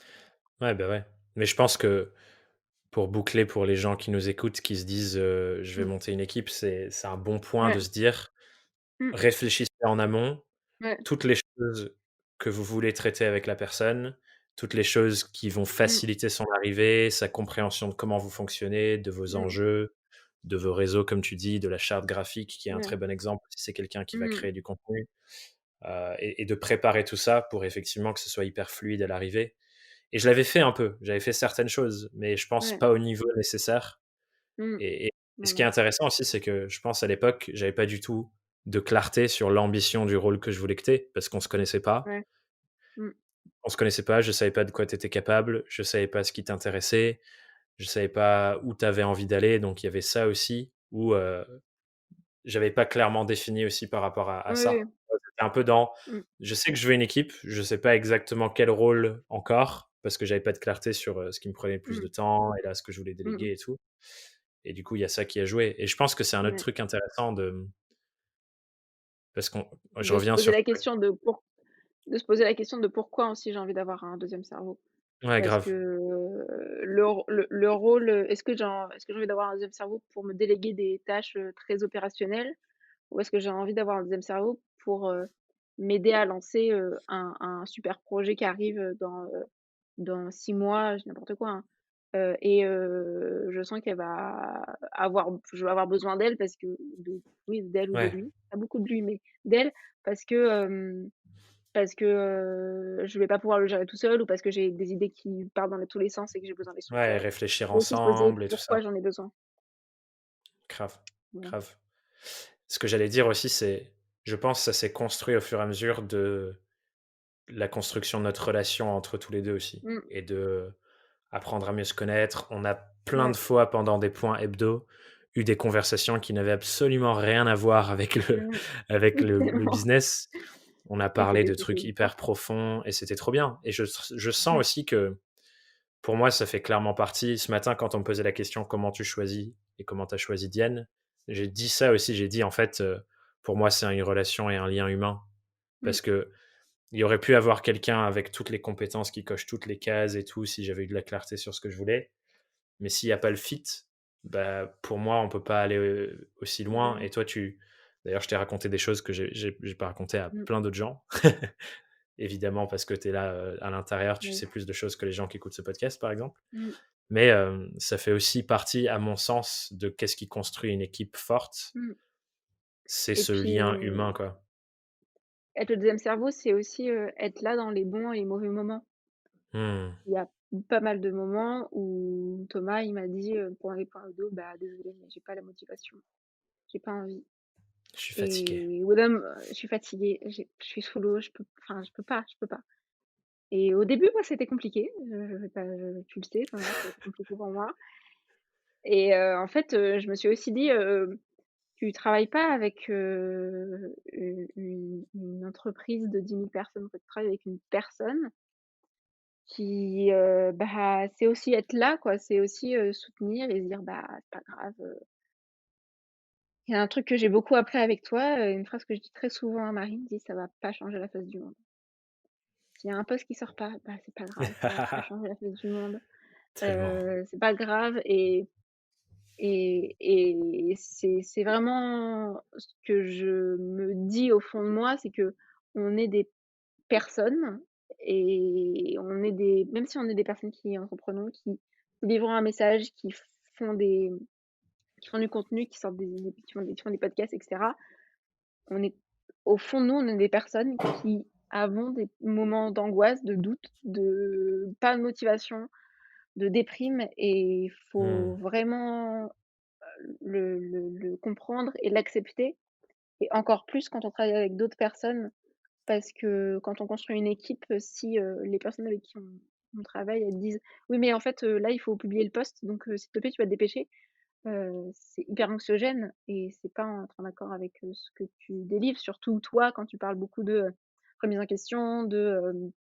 Ouais, bah, ouais. Mais je pense que pour boucler pour les gens qui nous écoutent, qui se disent, «Je vais Mmh. monter une équipe», c'est un bon point de Ouais. se dire: Mmh. «Réfléchissez en amont, Ouais. toutes les choses que vous voulez traiter avec la personne, toutes les choses qui vont Mmh. faciliter son arrivée, sa compréhension de comment vous fonctionnez, de vos Mmh. enjeux, de vos réseaux», comme tu dis, de la charte graphique qui est un très Ouais. bon exemple si c'est quelqu'un qui va Mmh. créer du contenu, et de préparer tout ça pour effectivement que ce soit hyper fluide à l'arrivée. Et je l'avais fait un peu, j'avais fait certaines choses, mais je pense Ouais. pas au niveau nécessaire. Mmh. Et Non, ce qui est non. intéressant aussi, c'est que je pense à l'époque, j'avais pas du tout de clarté sur l'ambition du rôle que je voulais que tu parce qu'on se connaissait pas. Ouais. Mmh. On se connaissait pas, je savais pas de quoi tu étais capable, je savais pas ce qui t'intéressait, je savais pas où tu avais envie d'aller, donc il y avait ça aussi où, j'avais pas clairement défini aussi par rapport à Oui, oui. ça. C'était un peu dans Mmh. je sais que je veux une équipe, je sais pas exactement quel rôle encore, parce que j'avais pas de clarté sur, ce qui me prenait le plus Mmh. de temps et là, ce que je voulais Mmh. déléguer et tout. Et du coup, il y a ça qui a joué. Et je pense que c'est un autre Ouais. truc intéressant de parce qu'on je De se reviens poser sur la question de se poser la question de pourquoi aussi j'ai envie d'avoir un deuxième cerveau. ouais, Parce que, grave. le rôle, est-ce que j'ai envie d'avoir un deuxième cerveau pour me déléguer des tâches, très opérationnelles? Ou est-ce que j'ai envie d'avoir un deuxième cerveau pour, m'aider à lancer, un super projet qui arrive, dans 6 mois, je dis n'importe quoi, hein. Je sens je vais avoir besoin d'elle parce que d'elle ou de Ouais, lui, pas beaucoup de lui, mais d'elle parce que, je vais pas pouvoir le gérer tout seul ou parce que j'ai des idées qui partent dans tous les sens et que j'ai besoin des ouais, structurer. réfléchir Faut aussi se poser ensemble et tout pourquoi ça. j'en ai besoin. Grave, Voilà. grave. Ce que j'allais dire aussi, c'est je pense que ça s'est construit au fur et à mesure de la construction de notre relation entre tous les 2 aussi Mmh, et de apprendre à mieux se connaître. On a plein de ouais. fois pendant des points hebdo, eu des conversations qui n'avaient absolument rien à voir avec le Mmh. avec Oui, le tellement. business. On a Et parlé de trucs c'était hyper fort. profonds et c'était trop bien et je sens Mmh, aussi que, pour moi, ça fait clairement partie ce matin, quand on me posait la question: «Comment tu choisis et comment tu as choisi Diane?» j'ai dit ça aussi, j'ai dit: «En fait, pour moi, c'est une relation et un lien humain». mmh, Parce que il y aurait pu avoir quelqu'un avec toutes les compétences qui coche toutes les cases et tout, si j'avais eu de la clarté sur ce que je voulais. Mais s'il y a pas le fit, bah, pour moi, on peut pas aller, aussi loin. ouais. Et toi, d'ailleurs, je t'ai raconté des choses que j'ai pas racontées à Mmh, plein d'autres gens. Évidemment, parce que tu es là, à l'intérieur, tu oui. sais plus de choses que les gens qui écoutent ce podcast, par exemple. Mmh, Mais, ça fait aussi partie, à mon sens, de qu'est-ce qui construit une équipe forte. mmh C'est et ce puis, lien humain, quoi. être le deuxième cerveau, c'est aussi, être là dans les bons et les mauvais moments. Mmh. Il y a pas mal de moments où Thomas, il m'a dit, pour les points d'eau: «Bah, désolé, mais j'ai pas la motivation, j'ai pas envie» Je suis fatigué. et au bout je suis fatiguée, je suis sous l'eau, je peux pas et au début, moi, c'était compliqué, je vais pas tu le sais, Thomas, ça a été compliqué pour moi et en fait, je me suis aussi dit, «Tu travailles pas avec, une entreprise de 10 000 personnes, en fait, tu travailles avec une personne qui, bah, c'est aussi être là, quoi, c'est aussi, soutenir et se dire: «Bah, c'est pas grave», Il y a un truc que j'ai beaucoup appris avec toi, une phrase que je dis très souvent à Marine, dit: «Ça va pas changer la face du monde». S'il y a un poste qui sort pas, bah, c'est pas grave, ça va pas changer la face du monde, Tellement. c'est pas grave Et c'est vraiment ce que je me dis au fond de moi, c'est qu'on est des personnes et on est des même si on est des personnes qui entreprenons, qui livrent un message, font des qui font du contenu, qui sortent qui font des podcasts et cetera. On est au fond de nous, on est des personnes qui avons des moments d'angoisse, de doute, de pas de motivation, de déprime et il faut Mmh. vraiment le comprendre et l'accepter et encore plus quand on travaille avec d'autres personnes parce que quand on construit une équipe, si, les personnes avec qui on travaille, elles disent: «Oui, mais en fait, là, il faut publier le post, donc s'il te plaît, tu vas te dépêcher». C'est hyper anxiogène et c'est pas être en accord avec, ce que tu délivres, surtout toi quand tu parles beaucoup de, remise en question, de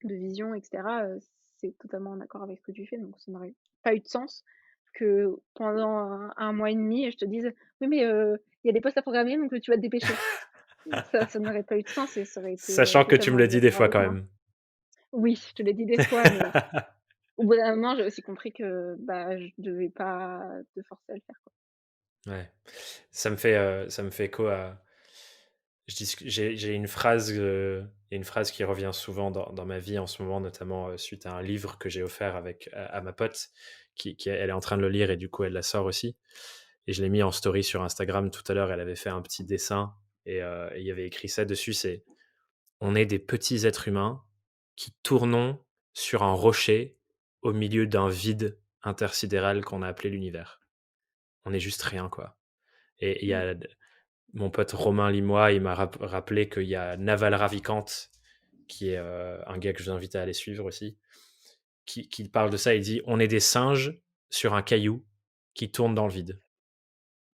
vision et cetera, c'est totalement en accord avec ce que tu fais, donc ça n'aurait pas eu de sens que pendant un mois et demi, je te dise: «Oui, mais il y a des postes à programmer, donc tu vas te dépêcher». Ça n'aurait pas eu de sens et ça aurait été, Sachant que tu me totalement en le dis des désaccord fois avec quand moi. même. Oui, je te l'ai dit des fois, mais au bout d'un moment, j'ai aussi compris que, bah, je devais pas te forcer à le faire, quoi. Ouais. Ça me fait écho à j'ai il y a une phrase qui revient souvent dans ma vie en ce moment, notamment, suite à un livre que j'ai offert à ma pote qui elle est en train de le lire et du coup, elle la sort aussi et je l'ai mis en story sur Instagram tout à l'heure. Elle avait fait un petit dessin et il y avait écrit ça dessus, c'est: «On est des petits êtres humains qui tournons sur un rocher au milieu d'un vide intersidéral qu'on a appelé l'univers. On est juste rien, quoi». Et il y Mmh. a mon pote Romain Limois, il m'a rappelé qu'il y a Naval Ravikant, qui est un gars que je vous invite à aller suivre aussi, qui parle de ça. Il dit: on est des singes sur un caillou qui tournent dans le vide.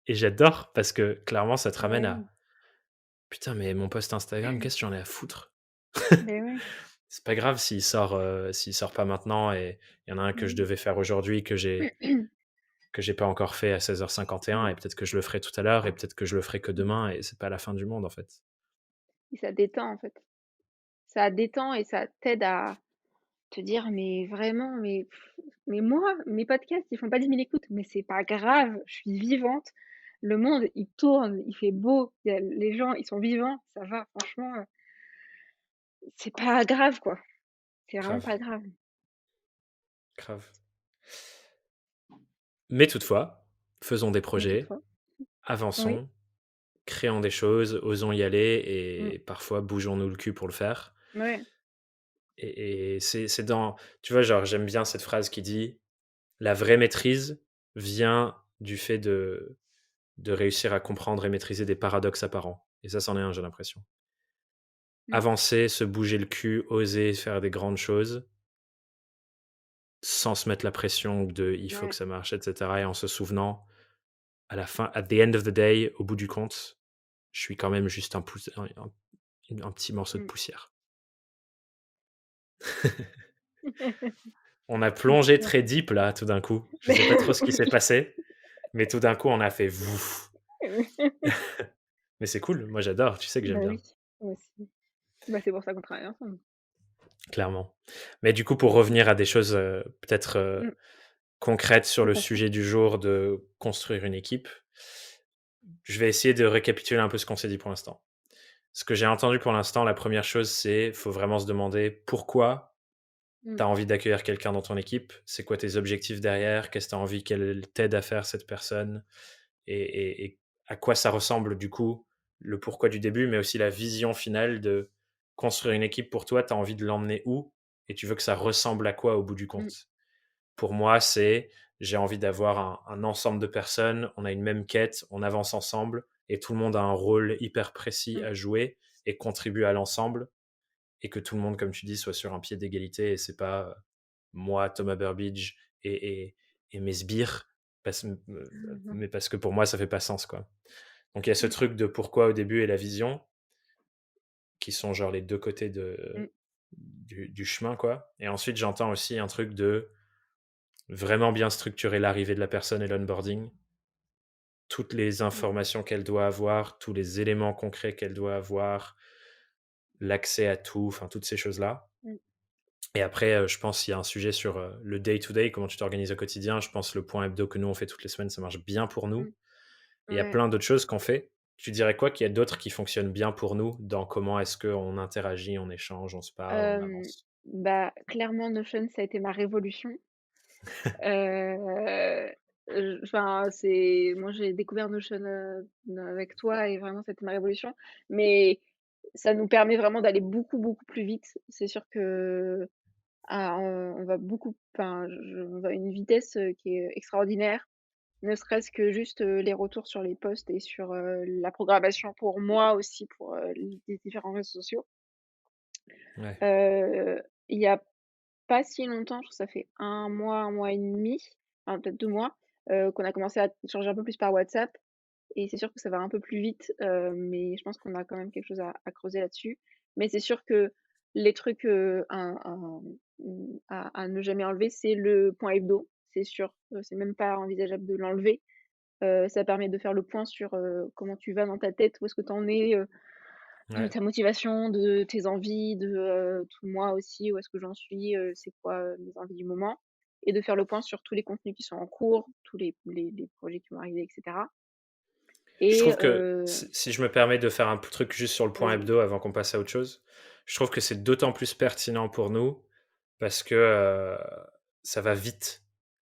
Et j'adore parce que clairement, ça te ramène Ouais, à putain, mais mon post Instagram, qu'est-ce que j'en ai à foutre? beh, ouais. C'est pas grave s'il sort pas maintenant et il y en a un que je Mmh. devais faire aujourd'hui que j'ai pas encore fait à 16h51 Mmh. et peut-être que je le ferai tout à l'heure et peut-être que je le ferai que Mmh. demain et c'est pas la fin du monde en fait. Et ça détend, en fait. Ça détend et ça t'aide à te dire: «Mais vraiment, mais moi, mes podcasts, ils font pas 10 000 écoutes, mais c'est pas grave, je suis vivante. Le monde, il tourne, il fait beau, il y a les gens, ils sont vivants, ça va, franchement, c'est pas grave, quoi. C'est vraiment Grave, pas grave». grave. Mais toutefois, faisons des Mais projets, toutefois oui. avançons, créons des choses, osons y aller Mmh. et parfois bougeons-nous le cul pour le faire. Ouais. Et c'est dans, tu vois, genre, j'aime bien cette phrase qui dit: «La vraie maîtrise vient du fait de réussir à comprendre et maîtriser des paradoxes apparents». Et ça, c'en est un, j'ai l'impression. Mmh. Avancer, se bouger le cul, oser faire des grandes choses, sans se mettre la pression de «il faut que Ouais. ça marche» et cetera et en se souvenant à la fin, at the end of the day, au bout du compte, je suis quand même juste un petit morceau de Mmh. poussière. On a plongé Ouais. très deep là, tout d'un coup. Je Mais sais pas trop ce qui s'est oui. passé, mais tout d'un coup, on a fait vouf. Mais c'est cool, moi j'adore, tu sais que j'aime Bah bien, oui, moi aussi. Bah, c'est pour ça qu'on travaille ensemble. clairement. Mais du coup, pour revenir à des choses, peut-être, Mmh. concrètes sur le Concrètement. sujet du jour de construire une équipe, je vais essayer de récapituler un peu ce qu'on s'est dit pour l'instant. Ce que j'ai entendu pour l'instant, la première chose, c'est faut vraiment se demander pourquoi Mmh. tu as envie d'accueillir quelqu'un dans ton équipe. C'est quoi tes objectifs derrière? Qu'est-ce que tu as envie qu'elle t'aide à faire cette personne? Et à quoi ça ressemble du coup, le pourquoi du début, mais aussi la vision finale de construire une équipe pour toi, tu as envie de l'emmener où? Et tu veux que ça ressemble à quoi au bout du Mmh. compte? Pour moi, c'est j'ai envie d'avoir un ensemble de personnes, on a une même quête, on avance ensemble et tout le monde a un rôle hyper précis Mmh. à jouer et contribue à l'ensemble et que tout le monde, comme tu dis, soit sur un pied d'égalité et c'est pas moi, Thomas Burbidge et mes sbires, Mmh. mais parce que pour moi, ça fait pas sens, quoi. Donc il y a ce Mmh. truc de pourquoi au début et la vision, qui sont genre les deux côtés Mmh. du chemin, quoi. Et ensuite, j'entends aussi un truc de vraiment bien structurer l'arrivée de la personne et l'onboarding, toutes les Mmh. informations qu'elle doit avoir, tous les éléments concrets qu'elle doit avoir, l'accès à tout, enfin toutes ces choses-là. Mmh. Et après, je pense il y a un sujet sur, le day to day, comment tu t'organises au quotidien. Je pense le point hebdo que nous on fait toutes les semaines, ça marche bien pour Mmh. nous. Et il y a Ouais. plein d'autres choses qu'on fait. Tu dirais quoi qu'il y a d'autres qui fonctionnent bien pour nous dans comment est-ce qu'on interagit, on échange, on se parle, on Hem, avance? Bah, clairement Notion, ça a été ma révolution. Heu, enfin, c'est moi, j'ai découvert Notion, avec toi et vraiment, c'était ma révolution. Mais ça nous permet vraiment d'aller beaucoup, beaucoup plus vite. C'est sûr que, on va beaucoup enfin, je on va à une vitesse, qui est extraordinaire. Ne serait-ce que juste, les retours sur les posts et sur, la programmation pour moi aussi, pour, les différents réseaux sociaux. Ouais, Il y a pas si longtemps, je crois que ça fait un mois et demi, enfin peut-être 2 mois, qu'on a commencé à échanger un peu plus par WhatsApp et c'est sûr que ça va un peu plus vite, mais je pense qu'on a quand même quelque chose à creuser là-dessus. Mais c'est sûr que les trucs, à ne jamais enlever, c'est le point hebdo, c'est sûr, c'est même pas envisageable de l'enlever. Ça permet de faire le point sur, comment tu vas dans ta tête, où est-ce que tu en es, de ouais. ta motivation, de tes envies, tout moi aussi, où est-ce que j'en suis, c'est quoi, mes envies du moment et de faire le point sur tous les contenus qui sont en cours, tous les projets qui vont arriver et cetera Je et trouve que si je me permets de faire un truc juste sur le point vas-y. hebdo avant qu'on passe à autre chose, je trouve que c'est d'autant plus pertinent pour nous parce que, ça va vite.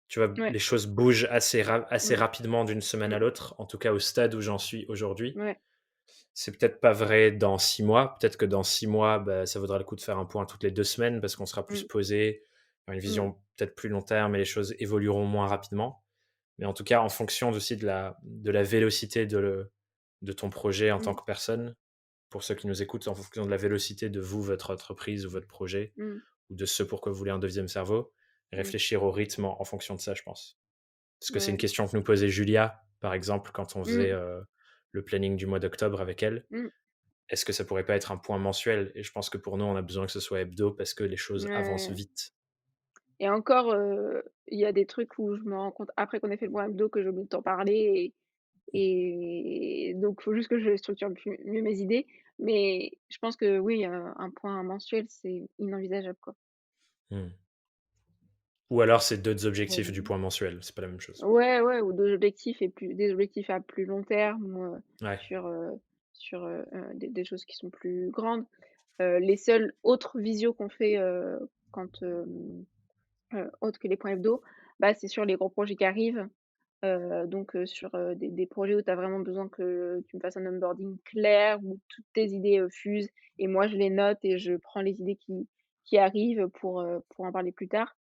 Tu vois? Ouais, Les choses bougent assez mmh, rapidement d'une semaine à mmh, l'autre, en tout cas au stade où j'en suis aujourd'hui. ouais, C'est peut-être pas vrai dans 6 mois. Peut-être que dans 6 mois, bah, ça vaudra le coup de faire un point toutes les 2 semaines parce qu'on sera plus mmh, posé, une mmh, vision peut-être plus long terme et les choses évolueront moins rapidement. Mais en tout cas, en fonction aussi de la vélocité de ton projet en tant mmh, que personne, pour ceux qui nous écoutent, en fonction de la vélocité de vous, votre entreprise ou votre projet, mmh, ou de ce pourquoi vous voulez un deuxième cerveau, mmh, réfléchir au rythme en fonction de ça, je pense. Parce que c'est une ouais, question que nous posait Julia, par exemple, quand on faisait, mmh, le planning du mois d'octobre avec elle. mmh, Est-ce que ça pourrait pas être un point mensuel? Et je pense que pour nous, on a besoin que ce soit hebdo parce que les choses avancent ouais vite. et encore, il y a des trucs où je me rends compte après qu'on ait fait le point hebdo que j'ai oublié de t'en parler et donc faut juste que je structure plus mieux mes idées. Mais je pense que oui, un point mensuel, c'est inenvisageable, quoi. Mmh. Ou alors c'est d'autres objectifs du Hem, point mensuel, c'est pas la même chose. ouais, ouais, ou des objectifs à plus long terme ou, Ouais. sur, des choses qui sont plus grandes. Les seuls autres visios qu'on fait, quand, autres que les points hebdo, bah, c'est sur les gros projets qui arrivent. Donc sur, des projets où tu as vraiment besoin que tu me fasses un onboarding clair, où toutes tes idées, fusent et moi je les note et je prends les idées qui arrivent pour en parler plus tard.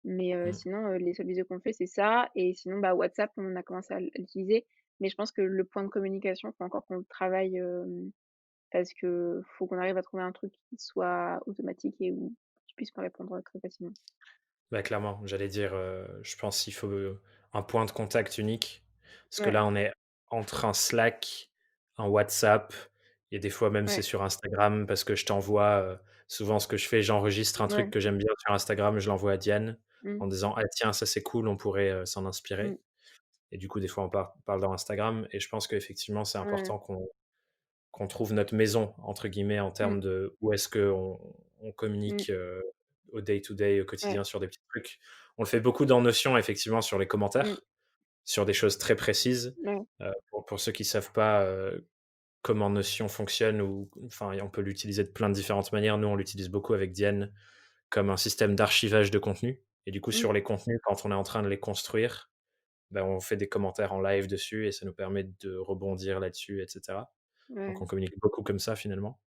Mais Mmh. sinon, les seules visios qu'on fait, c'est ça et sinon, bah, WhatsApp, on a commencé à l'utiliser. Mais je pense que le point de communication, faut encore qu'on le travaille, parce que faut qu'on arrive à trouver un truc qui soit automatique et où tu puisses me répondre, très facilement. Bah, clairement, j'allais dire, je pense qu'il faut, un point de contact unique. Parce que Ouais, là, on est entre un Slack, un WhatsApp et des fois même c'est ouais, sur Instagram parce que je t'envoie, souvent ce que je fais, j'enregistre un truc ouais. que j'aime bien sur Instagram, je l'envoie à Diane Mmh, en disant: «Ah tiens, ça c'est cool, on pourrait, s'en mmh, inspirer» et du coup, des fois, on parle dans Instagram et je pense qu'effectivement, c'est ouais, important qu'on trouve «notre maison» entre guillemets en mmh, termes de où est-ce qu'on mmh, communique, au day to day, au ouais, quotidien sur des petits trucs. On le fait beaucoup dans Notion effectivement sur les mmh, commentaires, sur des choses très précises. ouais, Pour ceux qui savent pas, comment Notion fonctionne ou enfin, on peut l'utiliser de plein de différentes manières. Nous, on l'utilise beaucoup avec Diane comme un système d'archivage de contenu et du coup mmh, sur les contenus, quand on est en train de les construire, ben on fait des commentaires en live dessus et ça nous permet de rebondir là-dessus et cetera. Donc ouais, on communique beaucoup comme ça finalement.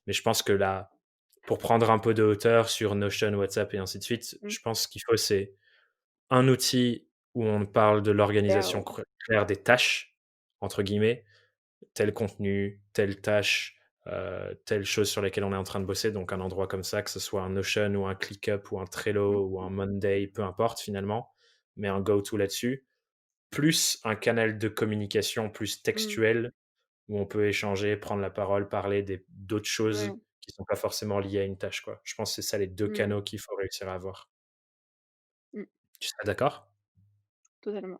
Mais je pense que là, pour prendre un peu de hauteur sur Notion, WhatsApp et ainsi de suite, mmh, je pense qu'il faut c'est un outil où on parle de clair, l'organisation ouais, claire des «tâches» entre guillemets, tel contenu, telle tâche, telle chose sur lesquelles on est en train de bosser, donc un endroit comme ça, que ce soit un Notion ou un ClickUp ou un mmh, Trello ou un Monday, peu importe finalement, mais un go-to là-dessus, plus un canal de communication plus mmh, textuel où on peut échanger, prendre la parole, parler d'autres ouais, choses qui sont pas forcément liées à une tâche, quoi. Je pense que c'est ça les 2 mmh, canaux qu'il faut réussir à avoir. mmh, Tu serais d'accord? totalement.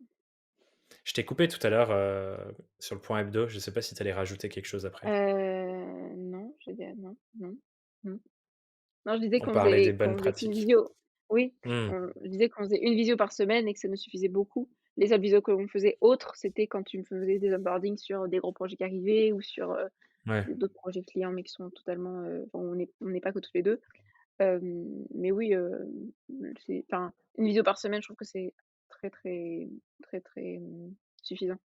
Je t'ai coupé tout à l'heure, sur le point hebdo, je sais pas si tu allais rajouter quelque chose après? Non, j'ai dit: «Ah non, non, non». Non, je disais On parlait des bonnes qu'on faisait qu'une pratiques. visio. Oui, Mmh. je disais qu'on faisait une visio par semaine et que ça nous suffisait beaucoup. Les seules visios qu'on faisait autres, c'était quand tu me faisais des onboardings sur des gros projets qui arrivaient ou sur, Ouais, d'autres projets clients, mais qui sont totalement, enfin, on n'est pas que tous les 2. Mais oui, c'est enfin, une visio par semaine, je trouve que c'est très, très, très, très, suffisant.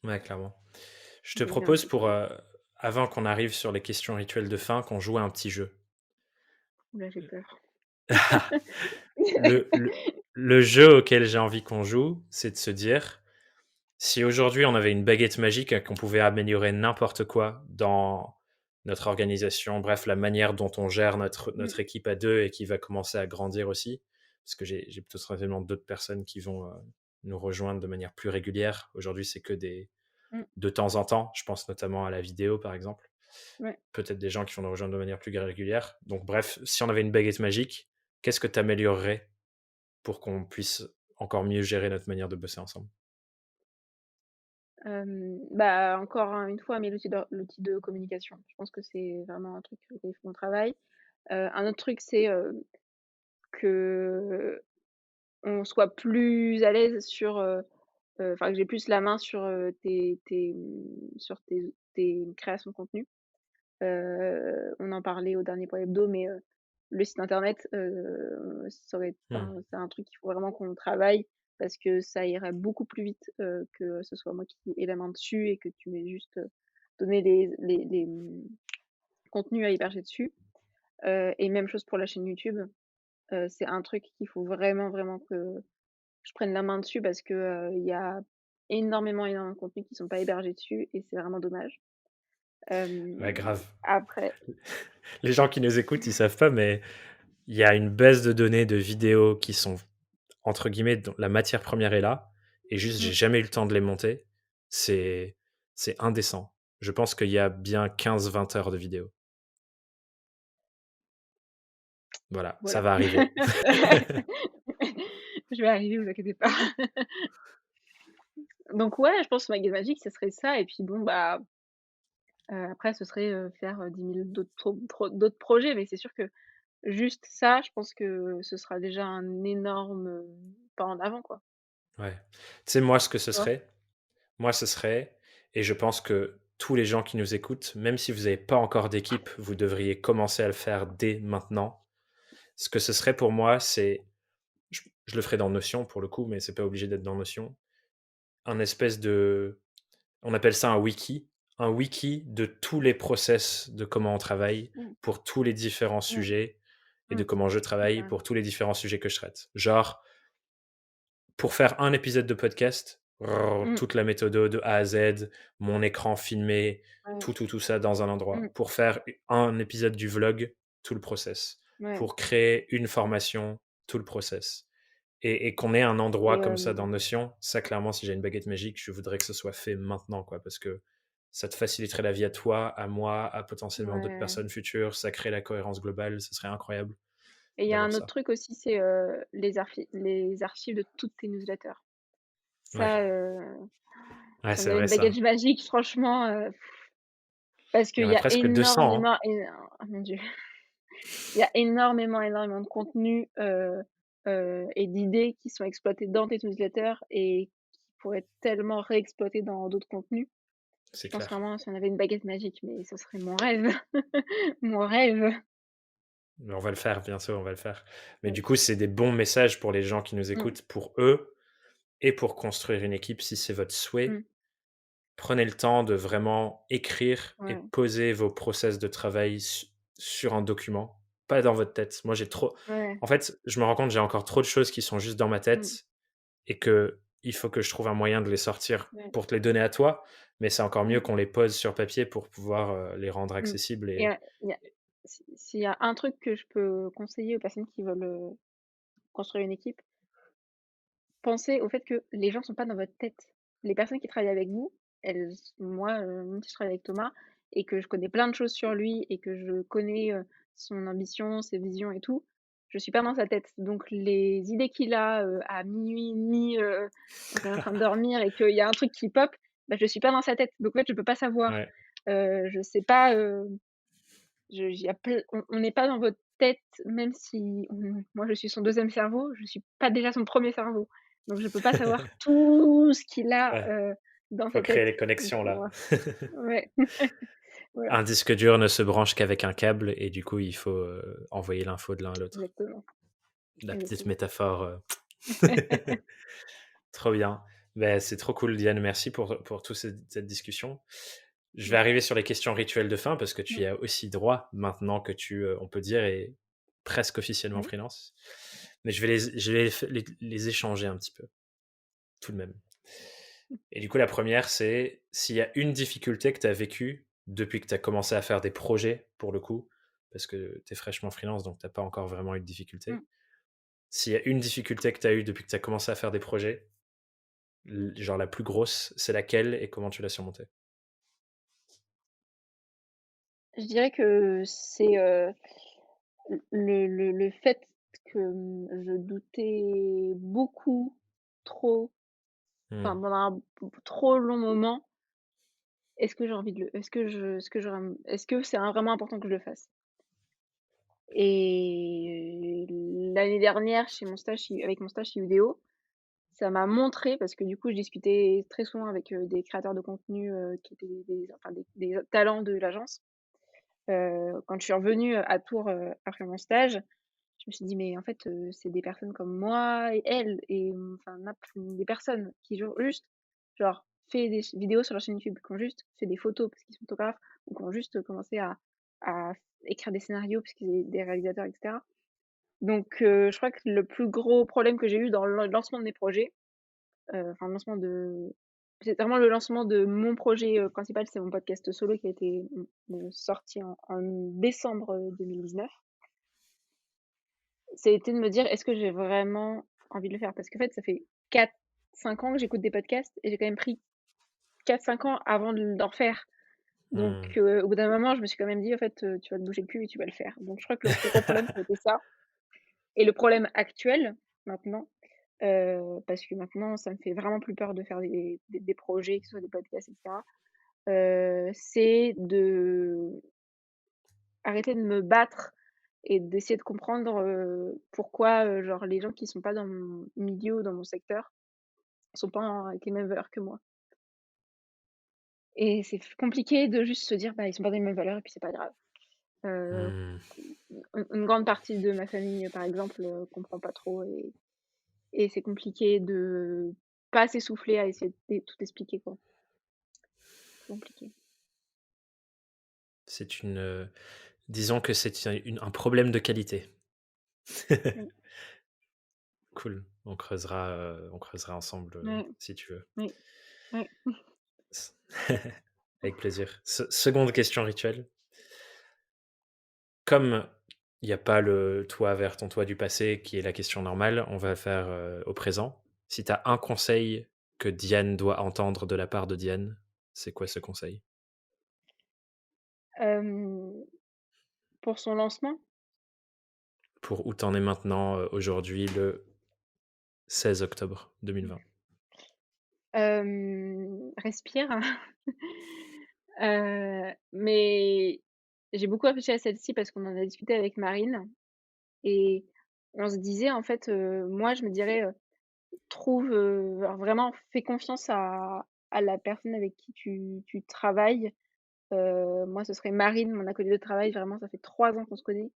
ouais, clairement. Je te De bien propose pour, équiper. avant qu'on arrive sur les questions rituelles de fin, qu'on joue à un petit jeu. Ouh là, j'ai peur. Le le le jeu auquel j'ai envie qu'on joue, c'est de se dire: «Si aujourd'hui on avait une baguette magique et qu'on pouvait améliorer n'importe quoi dans notre organisation, bref, la manière dont on gère Mmh, notre équipe à 2 et qui va commencer à grandir aussi», parce que j'ai potentiellement d'autres personnes qui vont, nous rejoindre de manière plus régulière. Aujourd'hui, c'est que des mmh, de temps en temps, je pense notamment à la vidéo, par exemple. ouais. Peut-être des gens qui vont nous rejoindre de manière plus régulière. Donc bref, si on avait une baguette magique, qu'est-ce que tu améliorerais pour qu'on puisse encore mieux gérer notre manière de bosser ensemble? Bah, encore une fois, mais l'outil de communication. Je pense que c'est vraiment un truc sur lequel il faut qu'on travaille. Un autre truc, c'est, qu'on soit plus à l'aise sur, enfin, que j'ai plus la main sur, sur tes créations de contenu. On en parlait au dernier point hebdo, mais le site internet, ça aurait Mmh. enfin, c'est un truc qu'il faut vraiment qu'on travaille parce que ça irait beaucoup plus vite, que ce soit moi qui ai la main dessus et que tu m'aies juste, donné contenus à héberger dessus. Et même chose pour la chaîne YouTube. C'est un truc qu'il faut vraiment, vraiment que je prenne la main dessus parce que, il y a énormément, énormément de contenus qui sont pas hébergés dessus et c'est vraiment dommage. Ouais, grave. Après Les gens qui nous écoutent, ils savent pas, mais il y a une baisse de données de vidéos qui sont, entre guillemets, dont la matière première est là, et juste, j'ai mmh, jamais eu le temps de les monter. C'est c'est indécent. Je pense qu'il y a bien 15-20 heures de vidéos. Voilà, ça voilà. va arriver. Je vais arriver, vous inquiétez pas. Donc ouais, je pense que ma guide magique, ce serait ça et puis bon, bah, après ce serait, faire, 10 000 d'autres projets, mais c'est sûr que juste ça, je pense que ce sera déjà un énorme, pas en avant, quoi. Ouais. Tu sais, moi, ce que ce Tu vois? serait? Moi, ce serait, et je pense que tous les gens qui nous écoutent, même si vous n'avez pas encore d'équipe, vous devriez commencer à le faire dès maintenant. Ce que ce serait pour moi, c'est, je le ferai dans Notion pour le coup, mais c'est pas obligé d'être dans Notion. Un espèce de, on appelle ça un wiki de tous les process de comment on travaille Mmh, pour tous les différents mmh, sujets et de mmh, comment je ouais, travaille carrément. pour tous les différents sujets que je traite. Genre, pour faire un épisode de podcast, Mmh, toute la méthode de A à Z, mon écran filmé, ouais, tout ça dans un mmh, endroit. Pour faire un épisode du vlog, tout le process. ouais Pour créer une formation, tout le process. Et qu'on ait un endroit et comme ça dans Notion, ça clairement, si j'ai une baguette magique, je voudrais que ce soit fait maintenant, quoi, parce que ça te faciliterait la vie à toi, à moi, à potentiellement d'autres ouais personnes futures, ça crée la cohérence globale, ce serait incroyable et il y a d'avoir un autre ça. truc aussi, c'est, les archives de toutes tes newsletters. Ouais, Ça, ouais, si on c'est avait vrai une baguette ça. magique, franchement, parce Il y qu'il en y a a presque 200, hein. énormément oh mon Dieu, il y a énormément, énormément de contenu, et d'idées qui sont exploitées dans tes newsletters et qui pourraient être tellement réexploitées dans d'autres contenus. C'est Je pense clair. vraiment si on avait une baguette magique, mais ce serait mon rêve, mon rêve. Mais on va le faire, bien sûr, on va le faire. Mais Ouais. du coup, c'est des bons messages pour les gens qui nous Mmh, écoutent, pour eux et pour construire une équipe si c'est votre mmh, souhait. Prenez le temps de vraiment écrire et ouais, poser vos process de travail sur un document, pas dans votre tête. Moi, j'ai trop ouais, en fait, je me rends compte, j'ai encore trop de choses qui sont juste dans ma mmh, tête et que il faut que je trouve un moyen de les sortir ouais, pour te les donner à toi, mais c'est encore mieux mmh, qu'on les pose sur papier pour pouvoir, les rendre mmh accessibles et et il y a s'il y a un truc que je peux conseiller aux personnes qui veulent, construire une équipe, pensez au fait que les gens sont pas dans votre tête. Les personnes qui travaillent avec vous, elles moi, même si je travaille avec Thomas et que je connais plein de choses sur lui et que je connais, son ambition, ses visions et tout, je suis pas dans sa tête. Donc les idées qu'il a, à minuit et demi, quand on est en train de dormir et qu'il y a un truc qui pop, bah, je suis pas dans sa tête. Donc en fait, je peux pas savoir. ouais, Je sais pas, je il y a ple on n'est pas dans votre tête, même si moi je suis son deuxième cerveau, je suis pas déjà son premier cerveau. Donc je peux pas savoir tout ce qu'il a, Ouais, dans faut sa créer tête. les Donc connexions là. ouais, voilà, Un disque dur ne se branche qu'avec un câble et du coup, il faut, envoyer l'info de l'un à l'autre. exactement, La petite exactement. métaphore, trop bien. Beh, c'est trop cool Diane, merci pour toute cette discussion. Je vais arriver sur les questions rituelles de fin parce que tu Mmh, y as aussi droit maintenant que on peut dire, est presque officiellement mmh. freelance. Mais je vais les échanger un petit peu, tout de même. Et du coup, la première, c'est s'il y a une difficulté que tu as vécue depuis que tu as commencé à faire des projets, pour le coup, parce que tu es fraîchement freelance, donc tu pas encore vraiment eu de difficulté. Mmh. S'il y a une difficulté que tu as eue depuis que tu as commencé à faire des projets, genre la plus grosse, c'est laquelle et comment tu l'as surmontée? Je dirais que c'est, le fait que, je doutais beaucoup, trop, Mmh. enfin pendant un trop long moment, est-ce que j'ai envie de le est-ce que c'est vraiment important que je le fasse? Et l'année dernière avec mon stage chez Udéo, ça m'a montré parce que du coup je discutais très souvent avec, des créateurs de contenu, qui étaient des talents de l'agence. Quand je suis revenue, à Tours, après mon stage, je me suis dit: «Mais en fait, c'est des personnes comme moi et elles et enfin des personnes qui juste, genre, fait des vidéos sur leur chaîne YouTube, qui ont juste fait des photos parce qu'ils sont photographes ou qui ont juste commencé à écrire des scénarios parce qu'ils étaient des réalisateurs et cetera». Donc je crois que le plus gros problème que j'ai eu dans le lancement de mes projets, enfin le lancement de c'est vraiment le lancement de mon projet, principal, c'est mon podcast solo qui a été, sorti en décembre, 2019. Ça a été de me dire: «Est-ce que j'ai vraiment envie de le faire?» parce qu'en fait, ça fait 4-5 ans que j'écoute des podcasts et j'ai quand même pris 4-5 ans avant d'en refaire. Donc Mmh. au bout d'un moment, je me suis quand même dit: «En fait, tu vas te bouger le cul et tu vas le faire». Donc je crois que le plus gros problème, c'était ça et le problème actuel, maintenant, parce que maintenant, ça me fait vraiment plus peur de faire des projets, que ce soit des podcasts et cetera, c'est de arrêter de me battre et d'essayer de comprendre, pourquoi, genre les gens qui sont pas dans mon milieu ou dans mon secteur sont pas avec les mêmes valeurs que moi. Et c'est compliqué de juste se dire: «Bah, ils sont pas dans les mêmes valeurs et puis c'est pas grave». Heu, Mmh. une grande partie de ma famille, par exemple, comprend pas trop et c'est compliqué de pas s'essouffler à essayer de tout expliquer, quoi. C'est compliqué. C'est disons que c'est un problème de qualité. Mmh. Cool, on creusera ensemble, Ouais, si tu veux. oui, ouais. S Avec plaisir. Seconde question rituelle. Comme il y a pas le toi vers ton toi du passé qui est la question normale, on va faire, au présent. Si tu as un conseil que Diane doit entendre de la part de Diane, c'est quoi ce conseil? Hem, pour son lancement, Pour où tu en es maintenant, aujourd'hui, le 16 octobre 2020. respire. Mais j'ai beaucoup réfléchi à celle-ci parce qu'on en a discuté avec Marine et on se disait en fait, moi je me dirais, trouve, genre vraiment fais confiance à la personne avec qui tu travailles. Moi ce serait Marine, mon acolyte de travail, vraiment ça fait 3 ans qu'on se connaît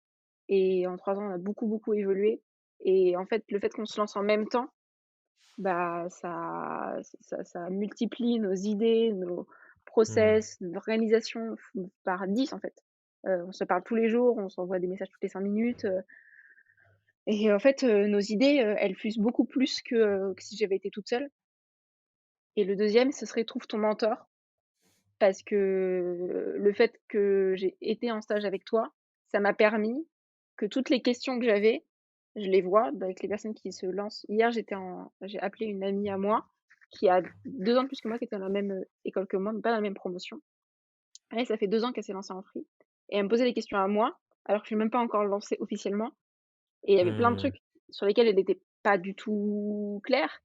et en 3 ans on a beaucoup, beaucoup évolué et en fait le fait qu'on se lance en même temps, bah, ça multiplie nos idées, nos Mmh. process, notre organisation par 10 en fait. On se parle tous les jours, on s'envoie des messages toutes les 5 minutes, et en fait, nos idées, elles fusent beaucoup plus que si j'avais été toute seule. Et le deuxième, ce serait trouve ton mentor parce que le fait que j'ai été en stage avec toi, ça m'a permis que toutes les questions que j'avais, je les vois avec les personnes qui se lancent. Hier, j'ai appelé une amie à moi qui a 2 ans de plus que moi, qui était dans la même, école que moi, mais pas dans la même promotion. Elle, ça fait 2 ans qu'elle s'est lancée en free et elle me posait des questions à moi, alors que je suis même pas encore lancée officiellement et il y avait plein de Mmh. trucs sur lesquels elle n'était pas du tout claire.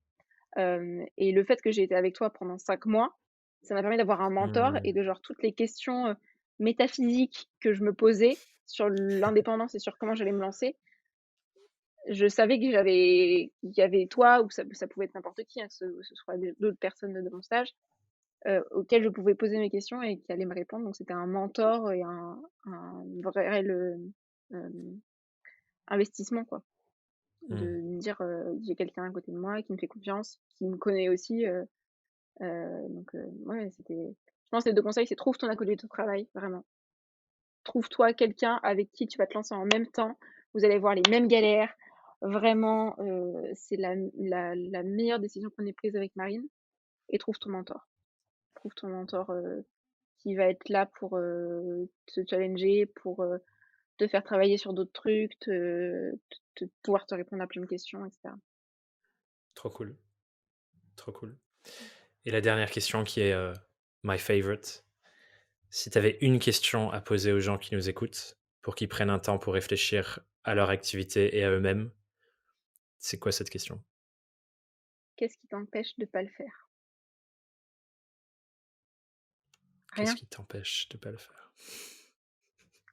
Et le fait que j'ai été avec toi pendant 5 mois, ça m'a permis d'avoir un mentor Mmh. et de genre toutes les questions, métaphysiques que je me posais, sur l'indépendance et sur comment j'allais me lancer, je savais qu'il y avait toi ou ça pouvait être n'importe qui, hein, que ce soit d'autres personnes de mon stage, auxquelles je pouvais poser mes questions et qui allaient me répondre. Donc c'était un mentor et un vrai réel, investissement, quoi. De Mmh. me dire, j'ai quelqu'un à côté de moi qui me fait confiance, qui me connaît aussi, donc ouais, je pense que les 2 conseils, c'est trouve ton acolyte de travail, vraiment. Trouve-toi quelqu'un avec qui tu vas te lancer en même temps. Vous allez voir les mêmes galères. Vraiment, c'est la meilleure décision qu'on ait prise avec Marine et trouve ton mentor. Trouve ton mentor, qui va être là pour, te challenger, pour, te faire travailler sur d'autres trucs, pouvoir te répondre à plein de questions et cetera. Trop cool, trop cool. Et la dernière question qui est, my favorite. Si tu avais une question à poser aux gens qui nous écoutent, pour qu'ils prennent un temps pour réfléchir à leur activité et à eux-mêmes, c'est quoi cette question? Qu'est-ce qui t'empêche de pas le faire? Qu'est-ce Rien? qui t'empêche de pas le faire?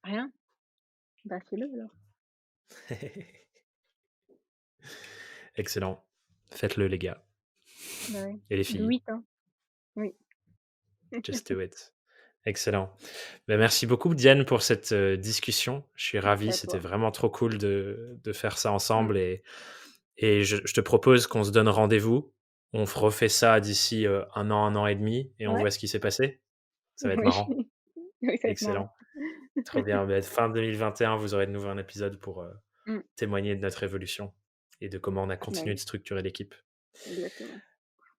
Rien? Bah, fais-le alors. Excellent. Faites-le les gars Bah, ouais. et les Do filles. it, hein. Oui. Just do it. Excellent. Ben merci beaucoup Diane pour cette, discussion. Je suis Merci ravi, à c'était toi. vraiment trop cool de faire ça Mmh. ensemble et je te propose qu'on se donne rendez-vous. On f refait ça d'ici, 1 an et demi et on Ouais. voit ce qui s'est passé. Ça va être Oui. marrant. Oui, ça va être marrant. Excellent. Trop bien. Beh, fin 2021, vous aurez de nouveau un épisode pour, Mmh. témoigner de notre évolution et de comment on a Bah, continué oui, de structurer l'équipe. exactement.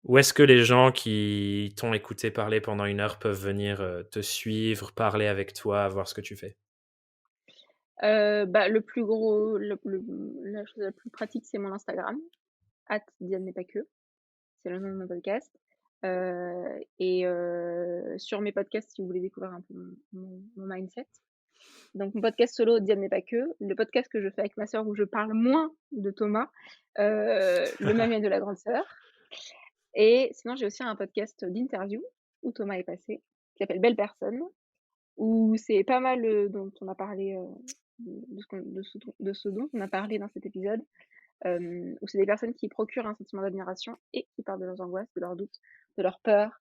Où est-ce que les gens qui t'ont écouté parler pendant 1 heure peuvent venir, te suivre, parler avec toi, voir ce que tu fais? Bah, le plus gros le la chose la plus pratique, c'est mon Instagram, @Diane n'est pas que, c'est le nom de mon podcast. Et sur mes podcasts, si vous voulez découvrir un peu mon mindset. Donc mon podcast solo, Diane n'est pas que. Le podcast que je fais avec ma sœur où je parle moins de Thomas, Le manuel de la grande sœur. Et sinon, j'ai aussi un podcast d'interview où Thomas est passé, qui s'appelle Belle personne, où c'est pas mal, dont on a parlé, de ce dont on a parlé dans cet épisode, où c'est des personnes qui procurent un sentiment d'admiration et qui parlent de leurs angoisses, de leurs doutes, de leurs peurs,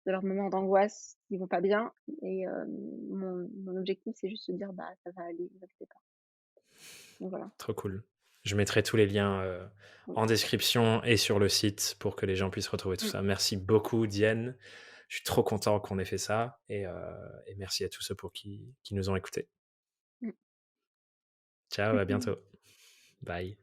de leurs moments d'angoisse qui vont pas bien. Et mon objectif, c'est juste de dire: «Bah, ça va aller, vous inquiétez pas». Donc voilà. Trop cool. Je mettrai tous les liens, Mmh. en description et sur le site pour que les gens puissent retrouver tout Mmh. ça. Merci beaucoup Diane. Je suis trop content qu'on ait fait ça et merci à tous ceux pour qui nous ont écoutés. Mmh. Ciao, à bientôt. Bye.